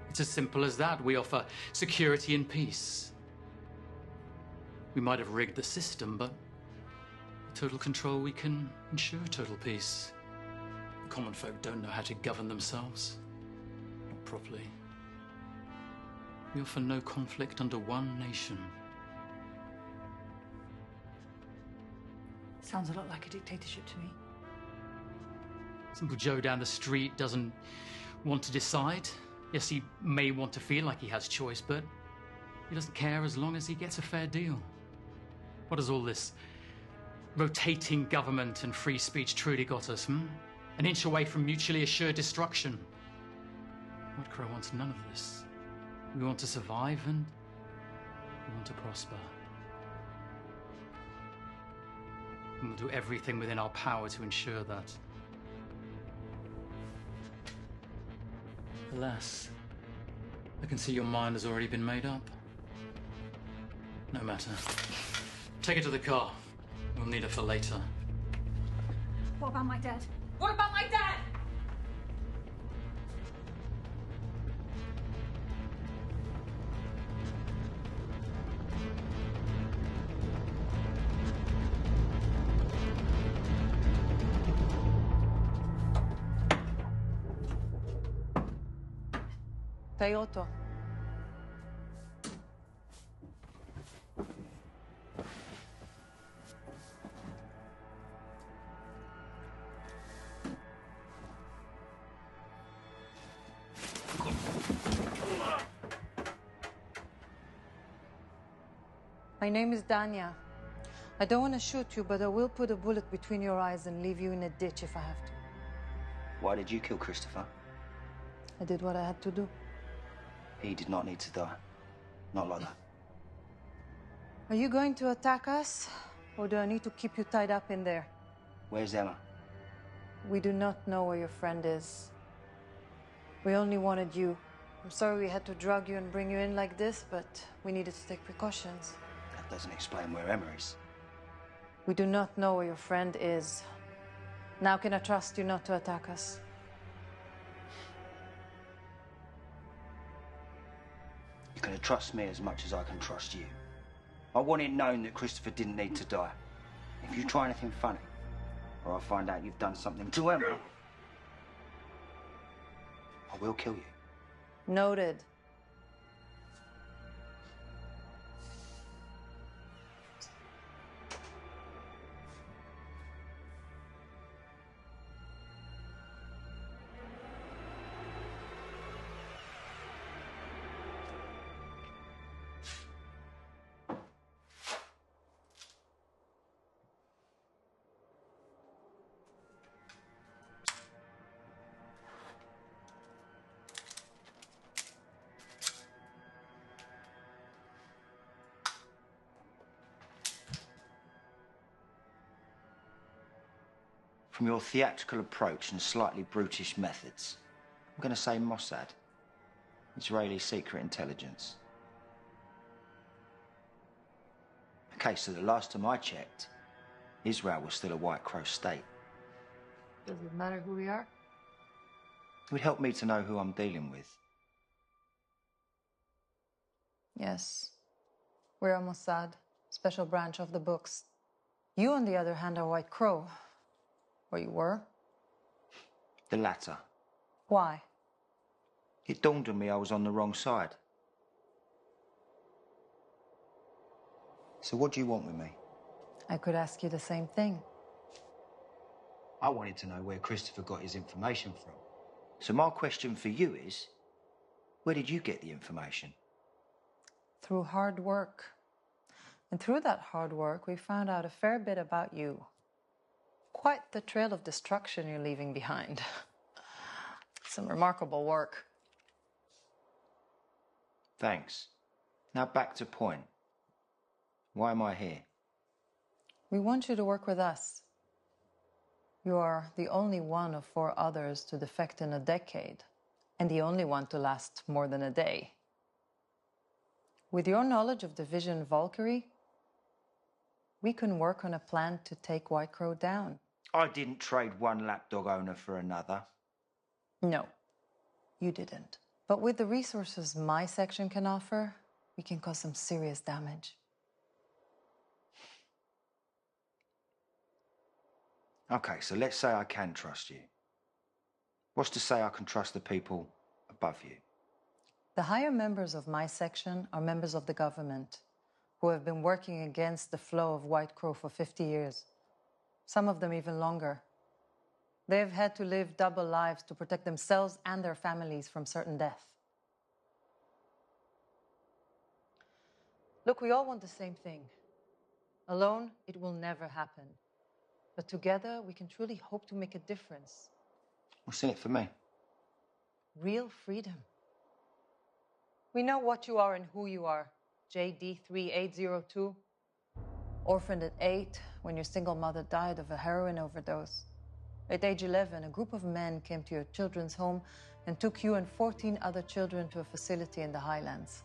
It's as simple as that. We offer security and peace. We might have rigged the system, but with total control, we can ensure total peace. The common folk don't know how to govern themselves. Not properly. We offer no conflict under one nation. Sounds a lot like a dictatorship to me. Simple Joe down the street doesn't want to decide. Yes, he may want to feel like he has choice, but he doesn't care as long as he gets a fair deal. What has all this rotating government and free speech truly got us, An inch away from mutually assured destruction. White Crow wants none of this. We want to survive and we want to prosper. And we'll do everything within our power to ensure that. Alas, I can see your mind has already been made up. No matter. Take it to the car. We'll need it for later. What about my dad? What about my dad? Toyota. My name is Danya. I don't want to shoot you, but I will put a bullet between your eyes and leave you in a ditch if I have to. Why did you kill Christopher? I did what I had to do. He did not need to die. Not like that. Are you going to attack us, or do I need to keep you tied up in there? Where's Emma? We do not know where your friend is. We only wanted you. I'm sorry we had to drug you and bring you in like this, but we needed to take precautions. That doesn't explain where Emma is. We do not know where your friend is. Now can I trust you not to attack us? You can trust me as much as I can trust you. I want it known that Christopher didn't need to die. If you try anything funny, or I find out you've done something to Emma, I will kill you. Noted. From your theatrical approach and slightly brutish methods, I'm going to say Mossad. Israeli secret intelligence. Okay, so the last time I checked, Israel was still a White Crow state. Does it matter who we are? It would help me to know who I'm dealing with. Yes. We're a Mossad, special branch of the books. You, on the other hand, are White Crow. Or you were? The latter. Why? It dawned on me I was on the wrong side. So what do you want with me? I could ask you the same thing. I wanted to know where Christopher got his information from. So my question for you is, where did you get the information? Through hard work. And through that hard work, we found out a fair bit about you. Quite the trail of destruction you're leaving behind. Some remarkable work. Thanks. Now back to point. Why am I here? We want you to work with us. You are the only one of 4 others to defect in a decade, and the only one to last more than a day. With your knowledge of Division Valkyrie, we can work on a plan to take White Crow down. I didn't trade one lapdog owner for another. No, you didn't. But with the resources my section can offer, we can cause some serious damage. Okay, so let's say I can trust you. What's to say I can trust the people above you? The higher members of my section are members of the government who have been working against the flow of White Crow for 50 years. Some of them even longer. They've had to live double lives to protect themselves and their families from certain death. Look, we all want the same thing. Alone, it will never happen. But together, we can truly hope to make a difference. What's in it for me? Real freedom. We know what you are and who you are. JD3802. Orphaned at 8 when your single mother died of a heroin overdose. At age 11, a group of men came to your children's home and took you and 14 other children to a facility in the Highlands.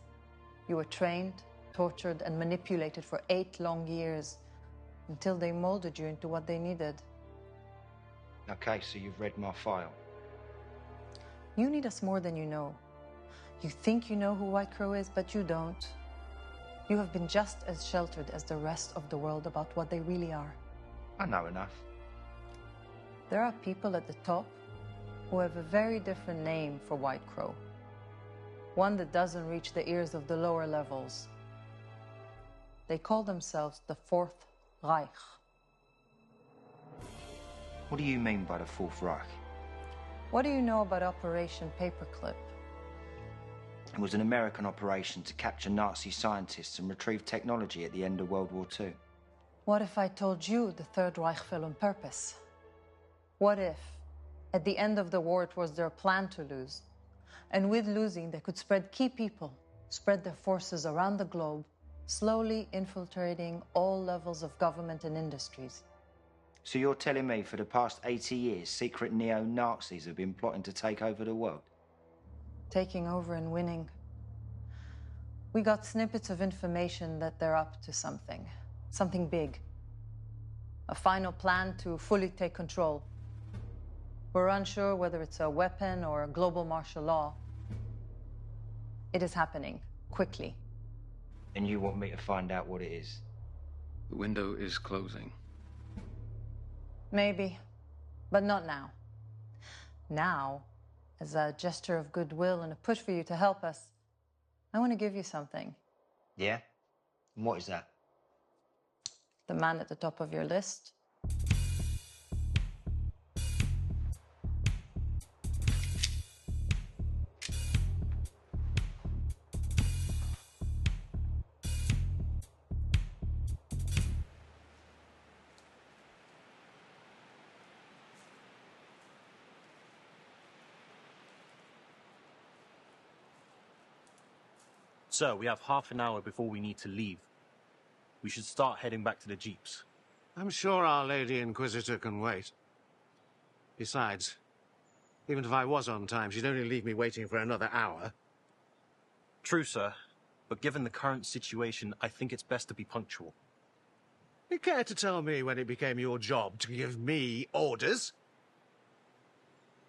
You were trained, tortured, and manipulated for 8 long years until they molded you into what they needed. Okay, so you've read my file. You need us more than you know. You think you know who White Crow is, but you don't. You have been just as sheltered as the rest of the world about what they really are. I know enough. There are people at the top who have a very different name for White Crow. One that doesn't reach the ears of the lower levels. They call themselves the Fourth Reich. What do you mean by the Fourth Reich? What do you know about Operation Paperclip? It was an American operation to capture Nazi scientists and retrieve technology at the end of World War II. What if I told you the Third Reich fell on purpose? What if, at the end of the war, it was their plan to lose? And with losing, they could spread key people, spread their forces around the globe, slowly infiltrating all levels of government and industries. So you're telling me for the past 80 years, secret neo-Nazis have been plotting to take over the world? Taking over and winning. We got snippets of information that they're up to something. Something big. A final plan to fully take control. We're unsure whether it's a weapon or a global martial law. It is happening, quickly. And you want me to find out what it is? The window is closing. Maybe, but not now. Now, as a gesture of goodwill and a push for you to help us, I want to give you something. Yeah? And what is that? The man at the top of your list. Sir, we have half an hour before we need to leave. We should start heading back to the jeeps. I'm sure our Lady Inquisitor can wait. Besides, even if I was on time, she'd only leave me waiting for another hour. True, sir. But given the current situation, I think it's best to be punctual. You care to tell me when it became your job to give me orders?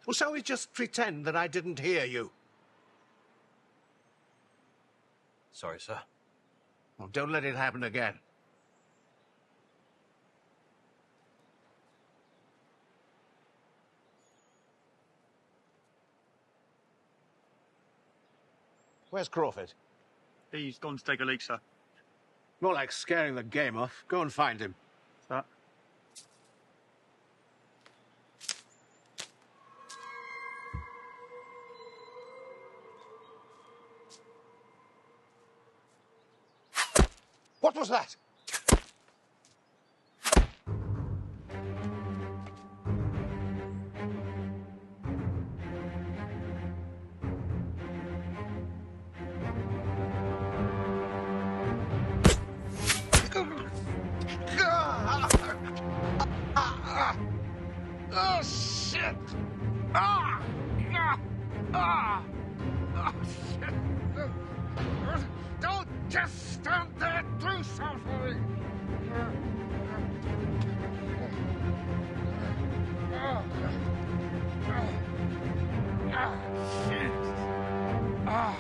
Or shall we just pretend that I didn't hear you? Sorry, sir. Well, don't let it happen again. Where's Crawford? He's gone to take a leak, sir. More like scaring the game off. Go and find him. Sir? What was that? Ah! Oh, shit! Don't just stand there, do something! Shit! Ah!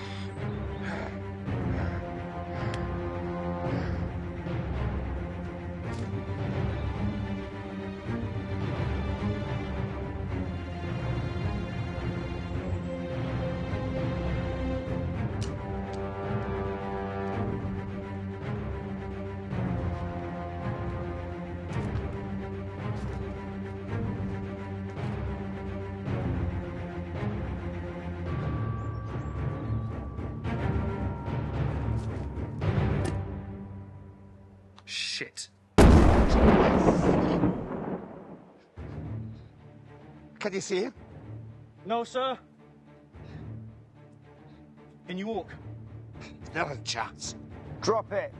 Shit. Can you see him? No, sir. Can you walk? Not a chance. Drop it.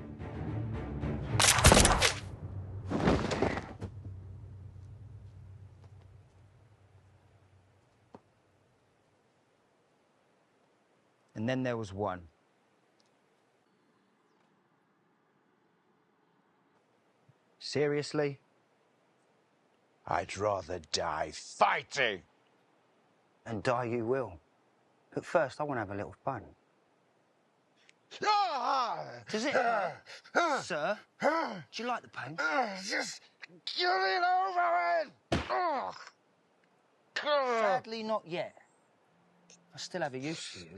And then there was one. Seriously? I'd rather die fighting. And die you will. But first, I want to have a little fun. Does it hurt? Sir? Do you like the pain? Just get it over it! Sadly, not yet. I still have a use for you.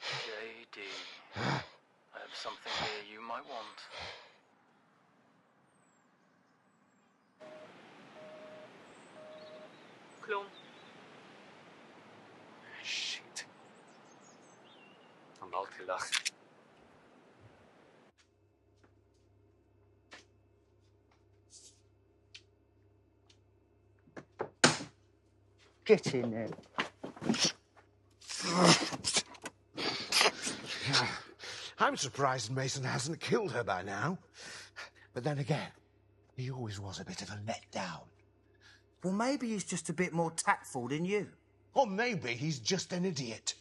JD, I have something here you might want. Clone. Shit. I'm multi-lost. Get in there. I'm surprised Mason hasn't killed her by now. But then again, he always was a bit of a letdown. Well, maybe he's just a bit more tactful than you. Or maybe he's just an idiot.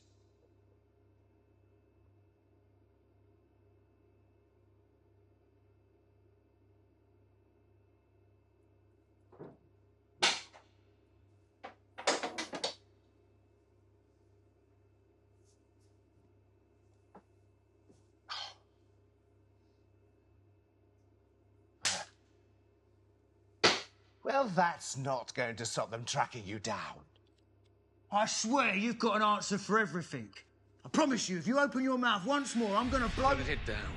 Well, that's not going to stop them tracking you down. I swear you've got an answer for everything. I promise you, if you open your mouth once more, I'm gonna blow... Put it down.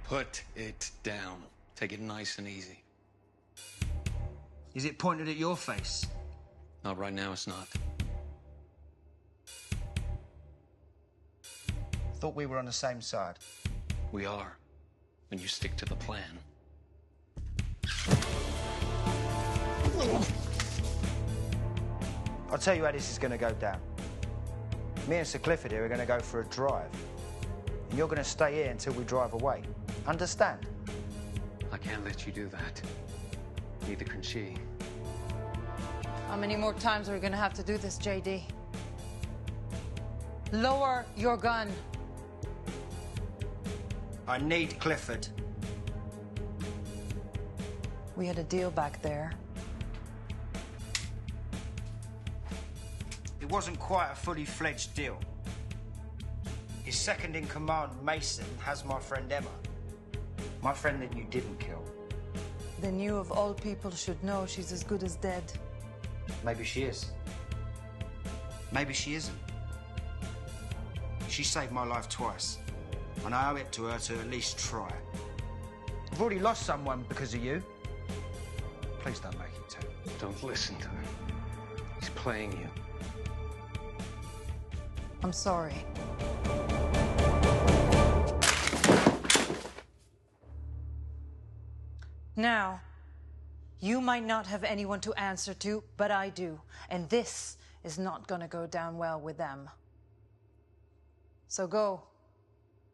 Put it down. Take it nice and easy. Is it pointed at your face? Not right now, it's not. Thought we were on the same side. We are. When you stick to the plan. I'll tell you how this is going to go down. Me and Sir Clifford here are going to go for a drive. And you're going to stay here until we drive away. Understand? I can't let you do that. Neither can she. How many more times are we going to have to do this, JD? Lower your gun. I need Clifford. We had a deal back there. It wasn't quite a fully fledged deal. His second in command, Mason, has my friend Emma. My friend that you didn't kill. Then you, of all people, should know she's as good as dead. Maybe she is. Maybe she isn't. She saved my life twice, and I owe it to her to at least try. I've already lost someone because of you. Please don't make it two. Don't listen to him. He's playing you. I'm sorry. Now, you might not have anyone to answer to, but I do. And this is not gonna go down well with them. So go,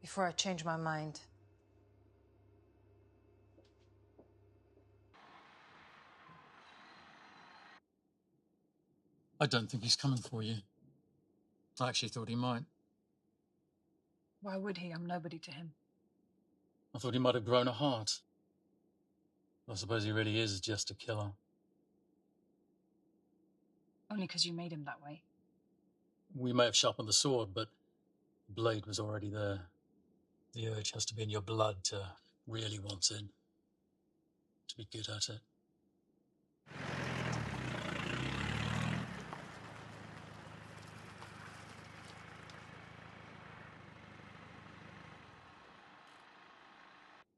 before I change my mind. I don't think he's coming for you. I actually thought he might. Why would he? I'm nobody to him. I thought he might have grown a heart. I suppose he really is just a killer. Only because you made him that way. We may have sharpened the sword, but the blade was already there. The urge has to be in your blood to really want it, to be good at it.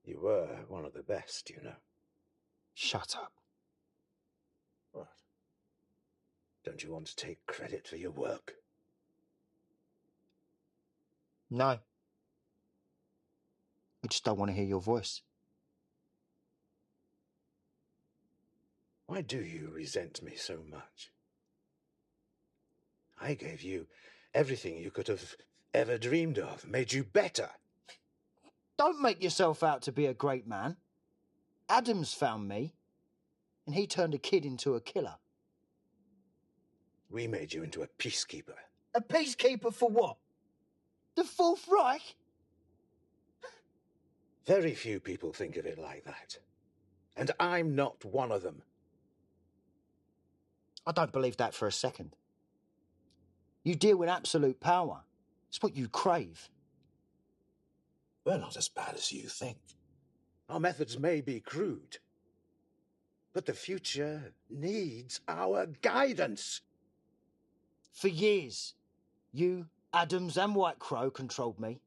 You were one of the best, you know. Shut up. What? Don't you want to take credit for your work? No. I just don't want to hear your voice. Why do you resent me so much? I gave you everything you could have ever dreamed of, made you better. Don't make yourself out to be a great man. Adams found me, and he turned a kid into a killer. We made you into a peacekeeper. A peacekeeper for what? The Fourth Reich? Very few people think of it like that. And I'm not one of them. I don't believe that for a second. You deal with absolute power. It's what you crave. We're not as bad as you think. Our methods may be crude, but the future needs our guidance. For years, you, Adams and White Crow controlled me,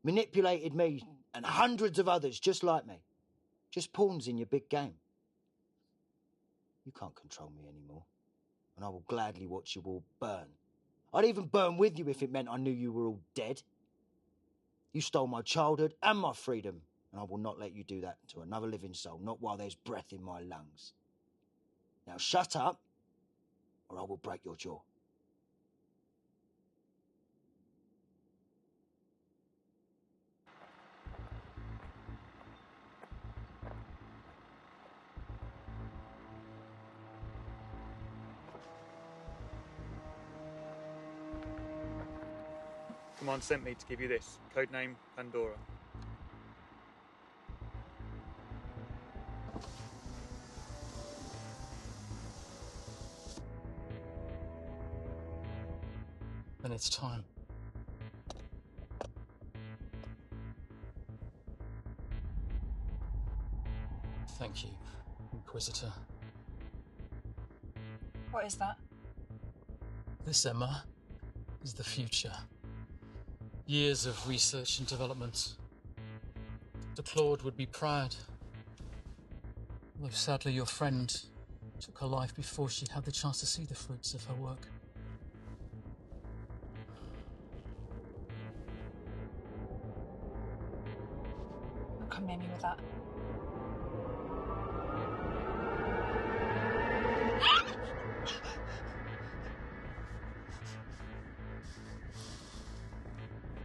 manipulated me and hundreds of others just like me. Just pawns in your big game. You can't control me anymore, and I will gladly watch you all burn. I'd even burn with you if it meant I knew you were all dead. You stole my childhood and my freedom, and I will not let you do that to another living soul, not while there's breath in my lungs. Now shut up, or I will break your jaw. Command sent me to give you this. Codename Pandora. Then it's time. Thank you, Inquisitor. What is that? This, Emma, is the future. Years of research and development. Dr. Claude would be proud. Though sadly your friend took her life before she had the chance to see the fruits of her work. Don't come near me with that.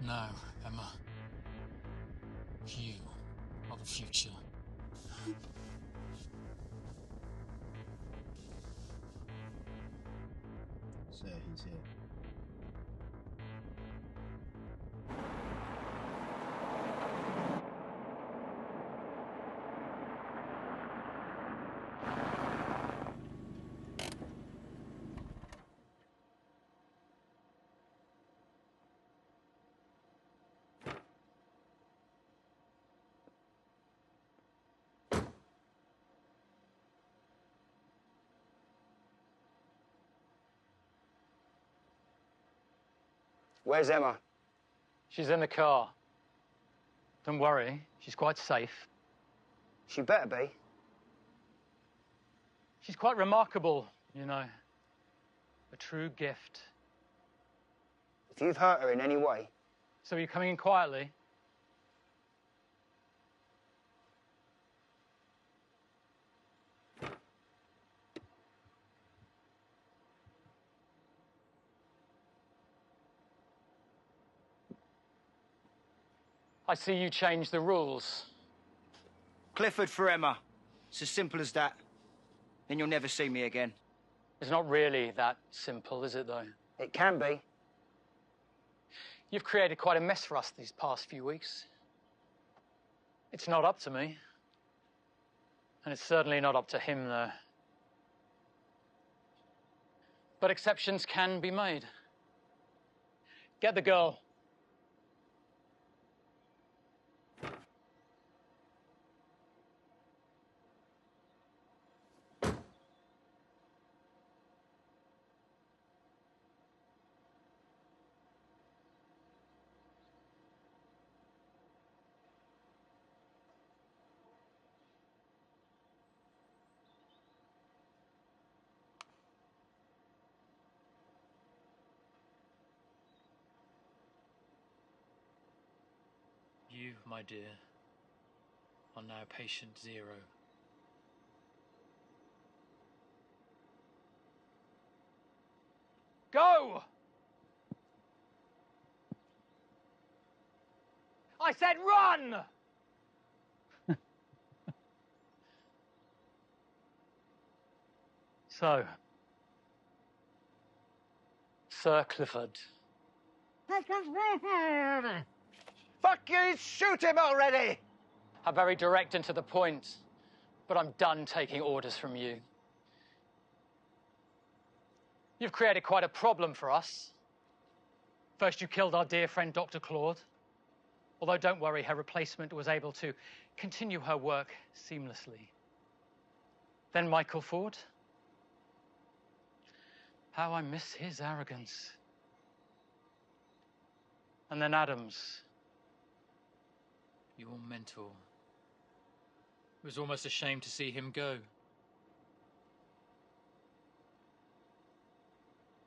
Now, Emma, you are the future. So he's here. Where's Emma? She's in the car. Don't worry, she's quite safe. She better be. She's quite remarkable, you know. A true gift. If you've hurt her in any way... So you're coming in quietly? I see you changed the rules. Clifford for Emma. It's as simple as that. Then you'll never see me again. It's not really that simple, is it, though? It can be. You've created quite a mess for us these past few weeks. It's not up to me. And it's certainly not up to him, though. But exceptions can be made. Get the girl. You, my dear, are now patient 0. Go! I said run! So, Sir Clifford. Fuck you, shoot him already! I'm very direct and to the point, but I'm done taking orders from you. You've created quite a problem for us. First, you killed our dear friend, Dr. Claude. Although, don't worry, her replacement was able to continue her work seamlessly. Then Michael Ford. How I miss his arrogance. And then Adams. Your mentor. It was almost a shame to see him go.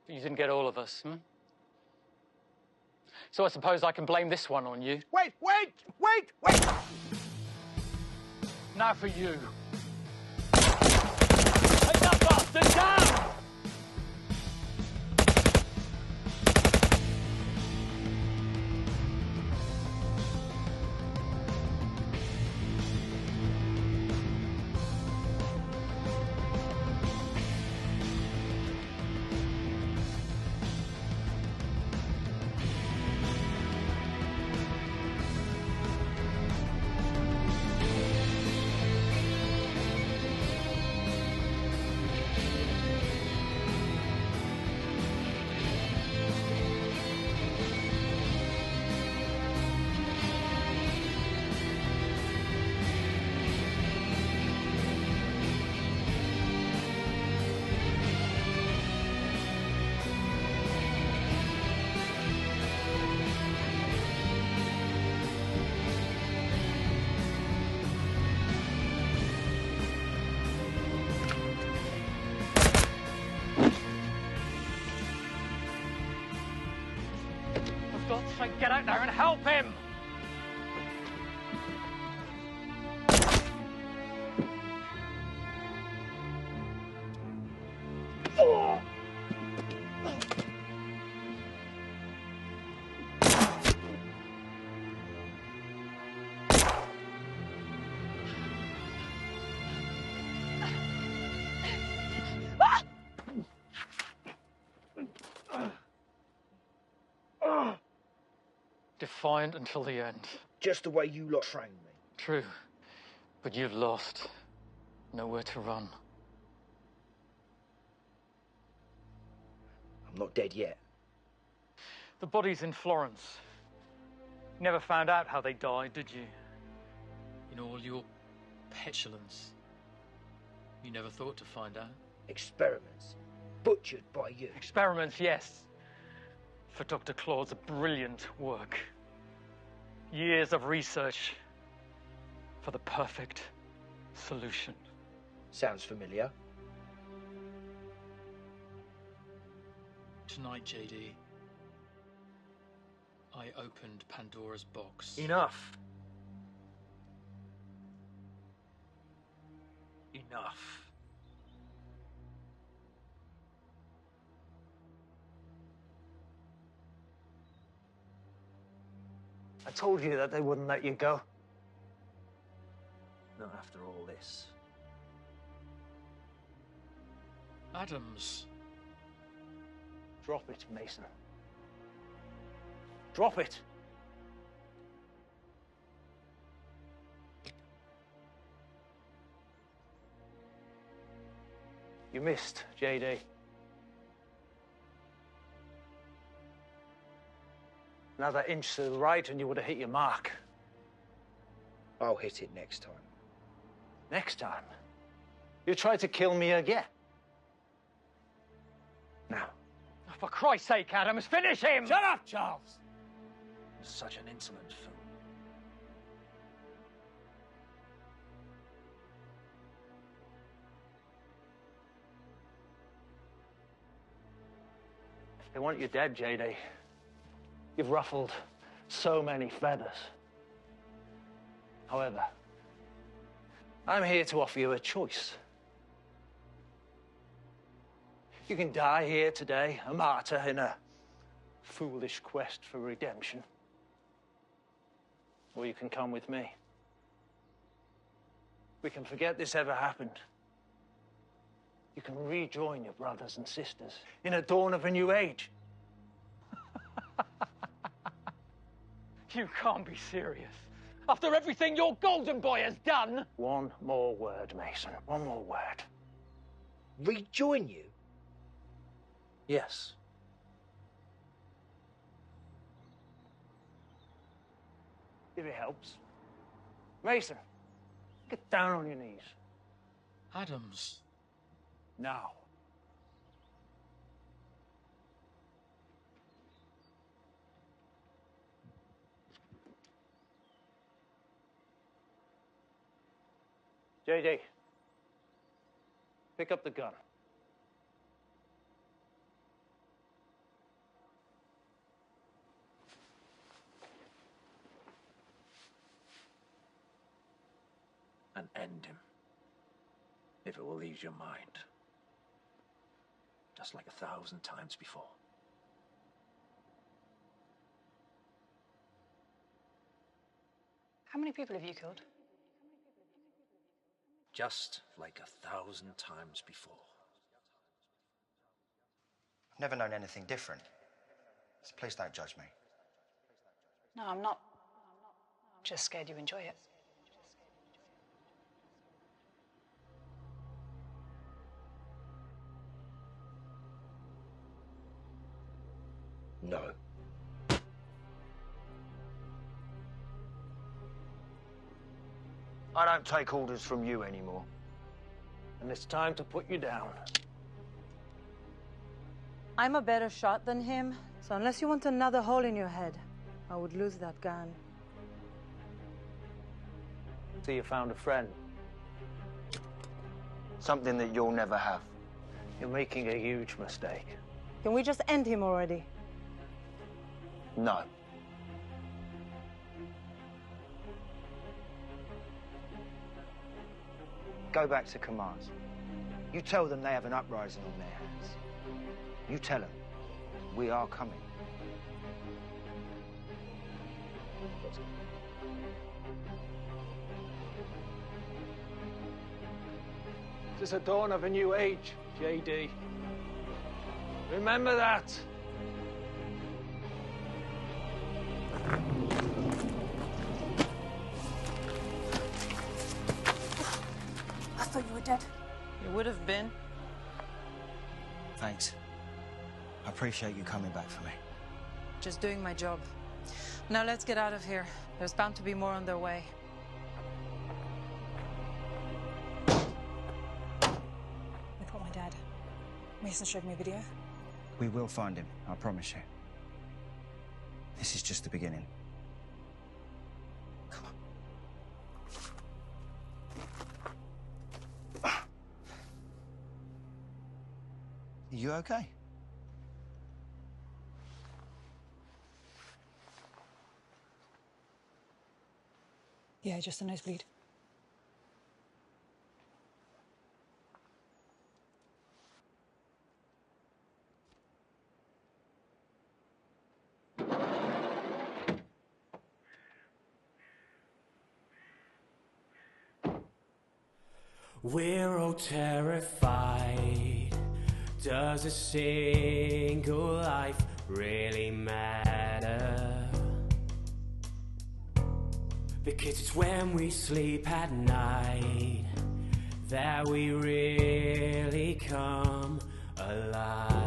But you didn't get all of us, hmm? So I suppose I can blame this one on you. Wait! Now for you. Take that bastard down! So get out there and help him! Defiant until the end. Just the way you lot trained me. True. But you've lost. Nowhere to run. I'm not dead yet. The body's in Florence. Never found out how they died, did you? In all your petulance. You never thought to find out. Experiments. Butchered by you. Experiments, yes. For Dr. Claude's brilliant work. Years of research for the perfect solution. Sounds familiar. Tonight, JD, I opened Pandora's box. Enough. Enough. I told you that they wouldn't let you go. Not after all this. I Adams. Drop it, Mason. Drop it! You missed, JD. Another inch to the right and you would have hit your mark. I'll hit it next time. Next time, you try to kill me again. Now. Oh, for Christ's sake, Adams, finish him! Shut up, Charles! Such an insolent fool. They want you dead, JD. You've ruffled so many feathers. However, I'm here to offer you a choice. You can die here today, a martyr in a foolish quest for redemption. Or you can come with me. We can forget this ever happened. You can rejoin your brothers and sisters in a dawn of a new age. You can't be serious. After everything your golden boy has done. One more word, Mason. One more word. Rejoin you? Yes. If it helps. Mason, get down on your knees. Adams. Now. JD, pick up the gun. And end him, if it will ease your mind. Just like 1,000 times before. How many people have you killed? Just like 1,000 times before. I've never known anything different. So please don't judge me. No, I'm not. I'm just scared you enjoy it. No. I don't take orders from you anymore. And it's time to put you down. I'm a better shot than him, so unless you want another hole in your head, I would lose that gun. So you found a friend. Something that you'll never have. You're making a huge mistake. Can we just end him already? No. Go back to command. You tell them they have an uprising on their hands. You tell them we are coming. This is a dawn of a new age, JD. Remember that. I thought you were dead. You would have been. Thanks. I appreciate you coming back for me. Just doing my job. Now let's get out of here. There's bound to be more on their way. They've got my dad. Mason showed me a video. We will find him, I promise you. This is just the beginning. Come on. You okay? Yeah, just a nosebleed. We're all terrified, Does a single life really matter? Because it's when we sleep at night that we really come alive.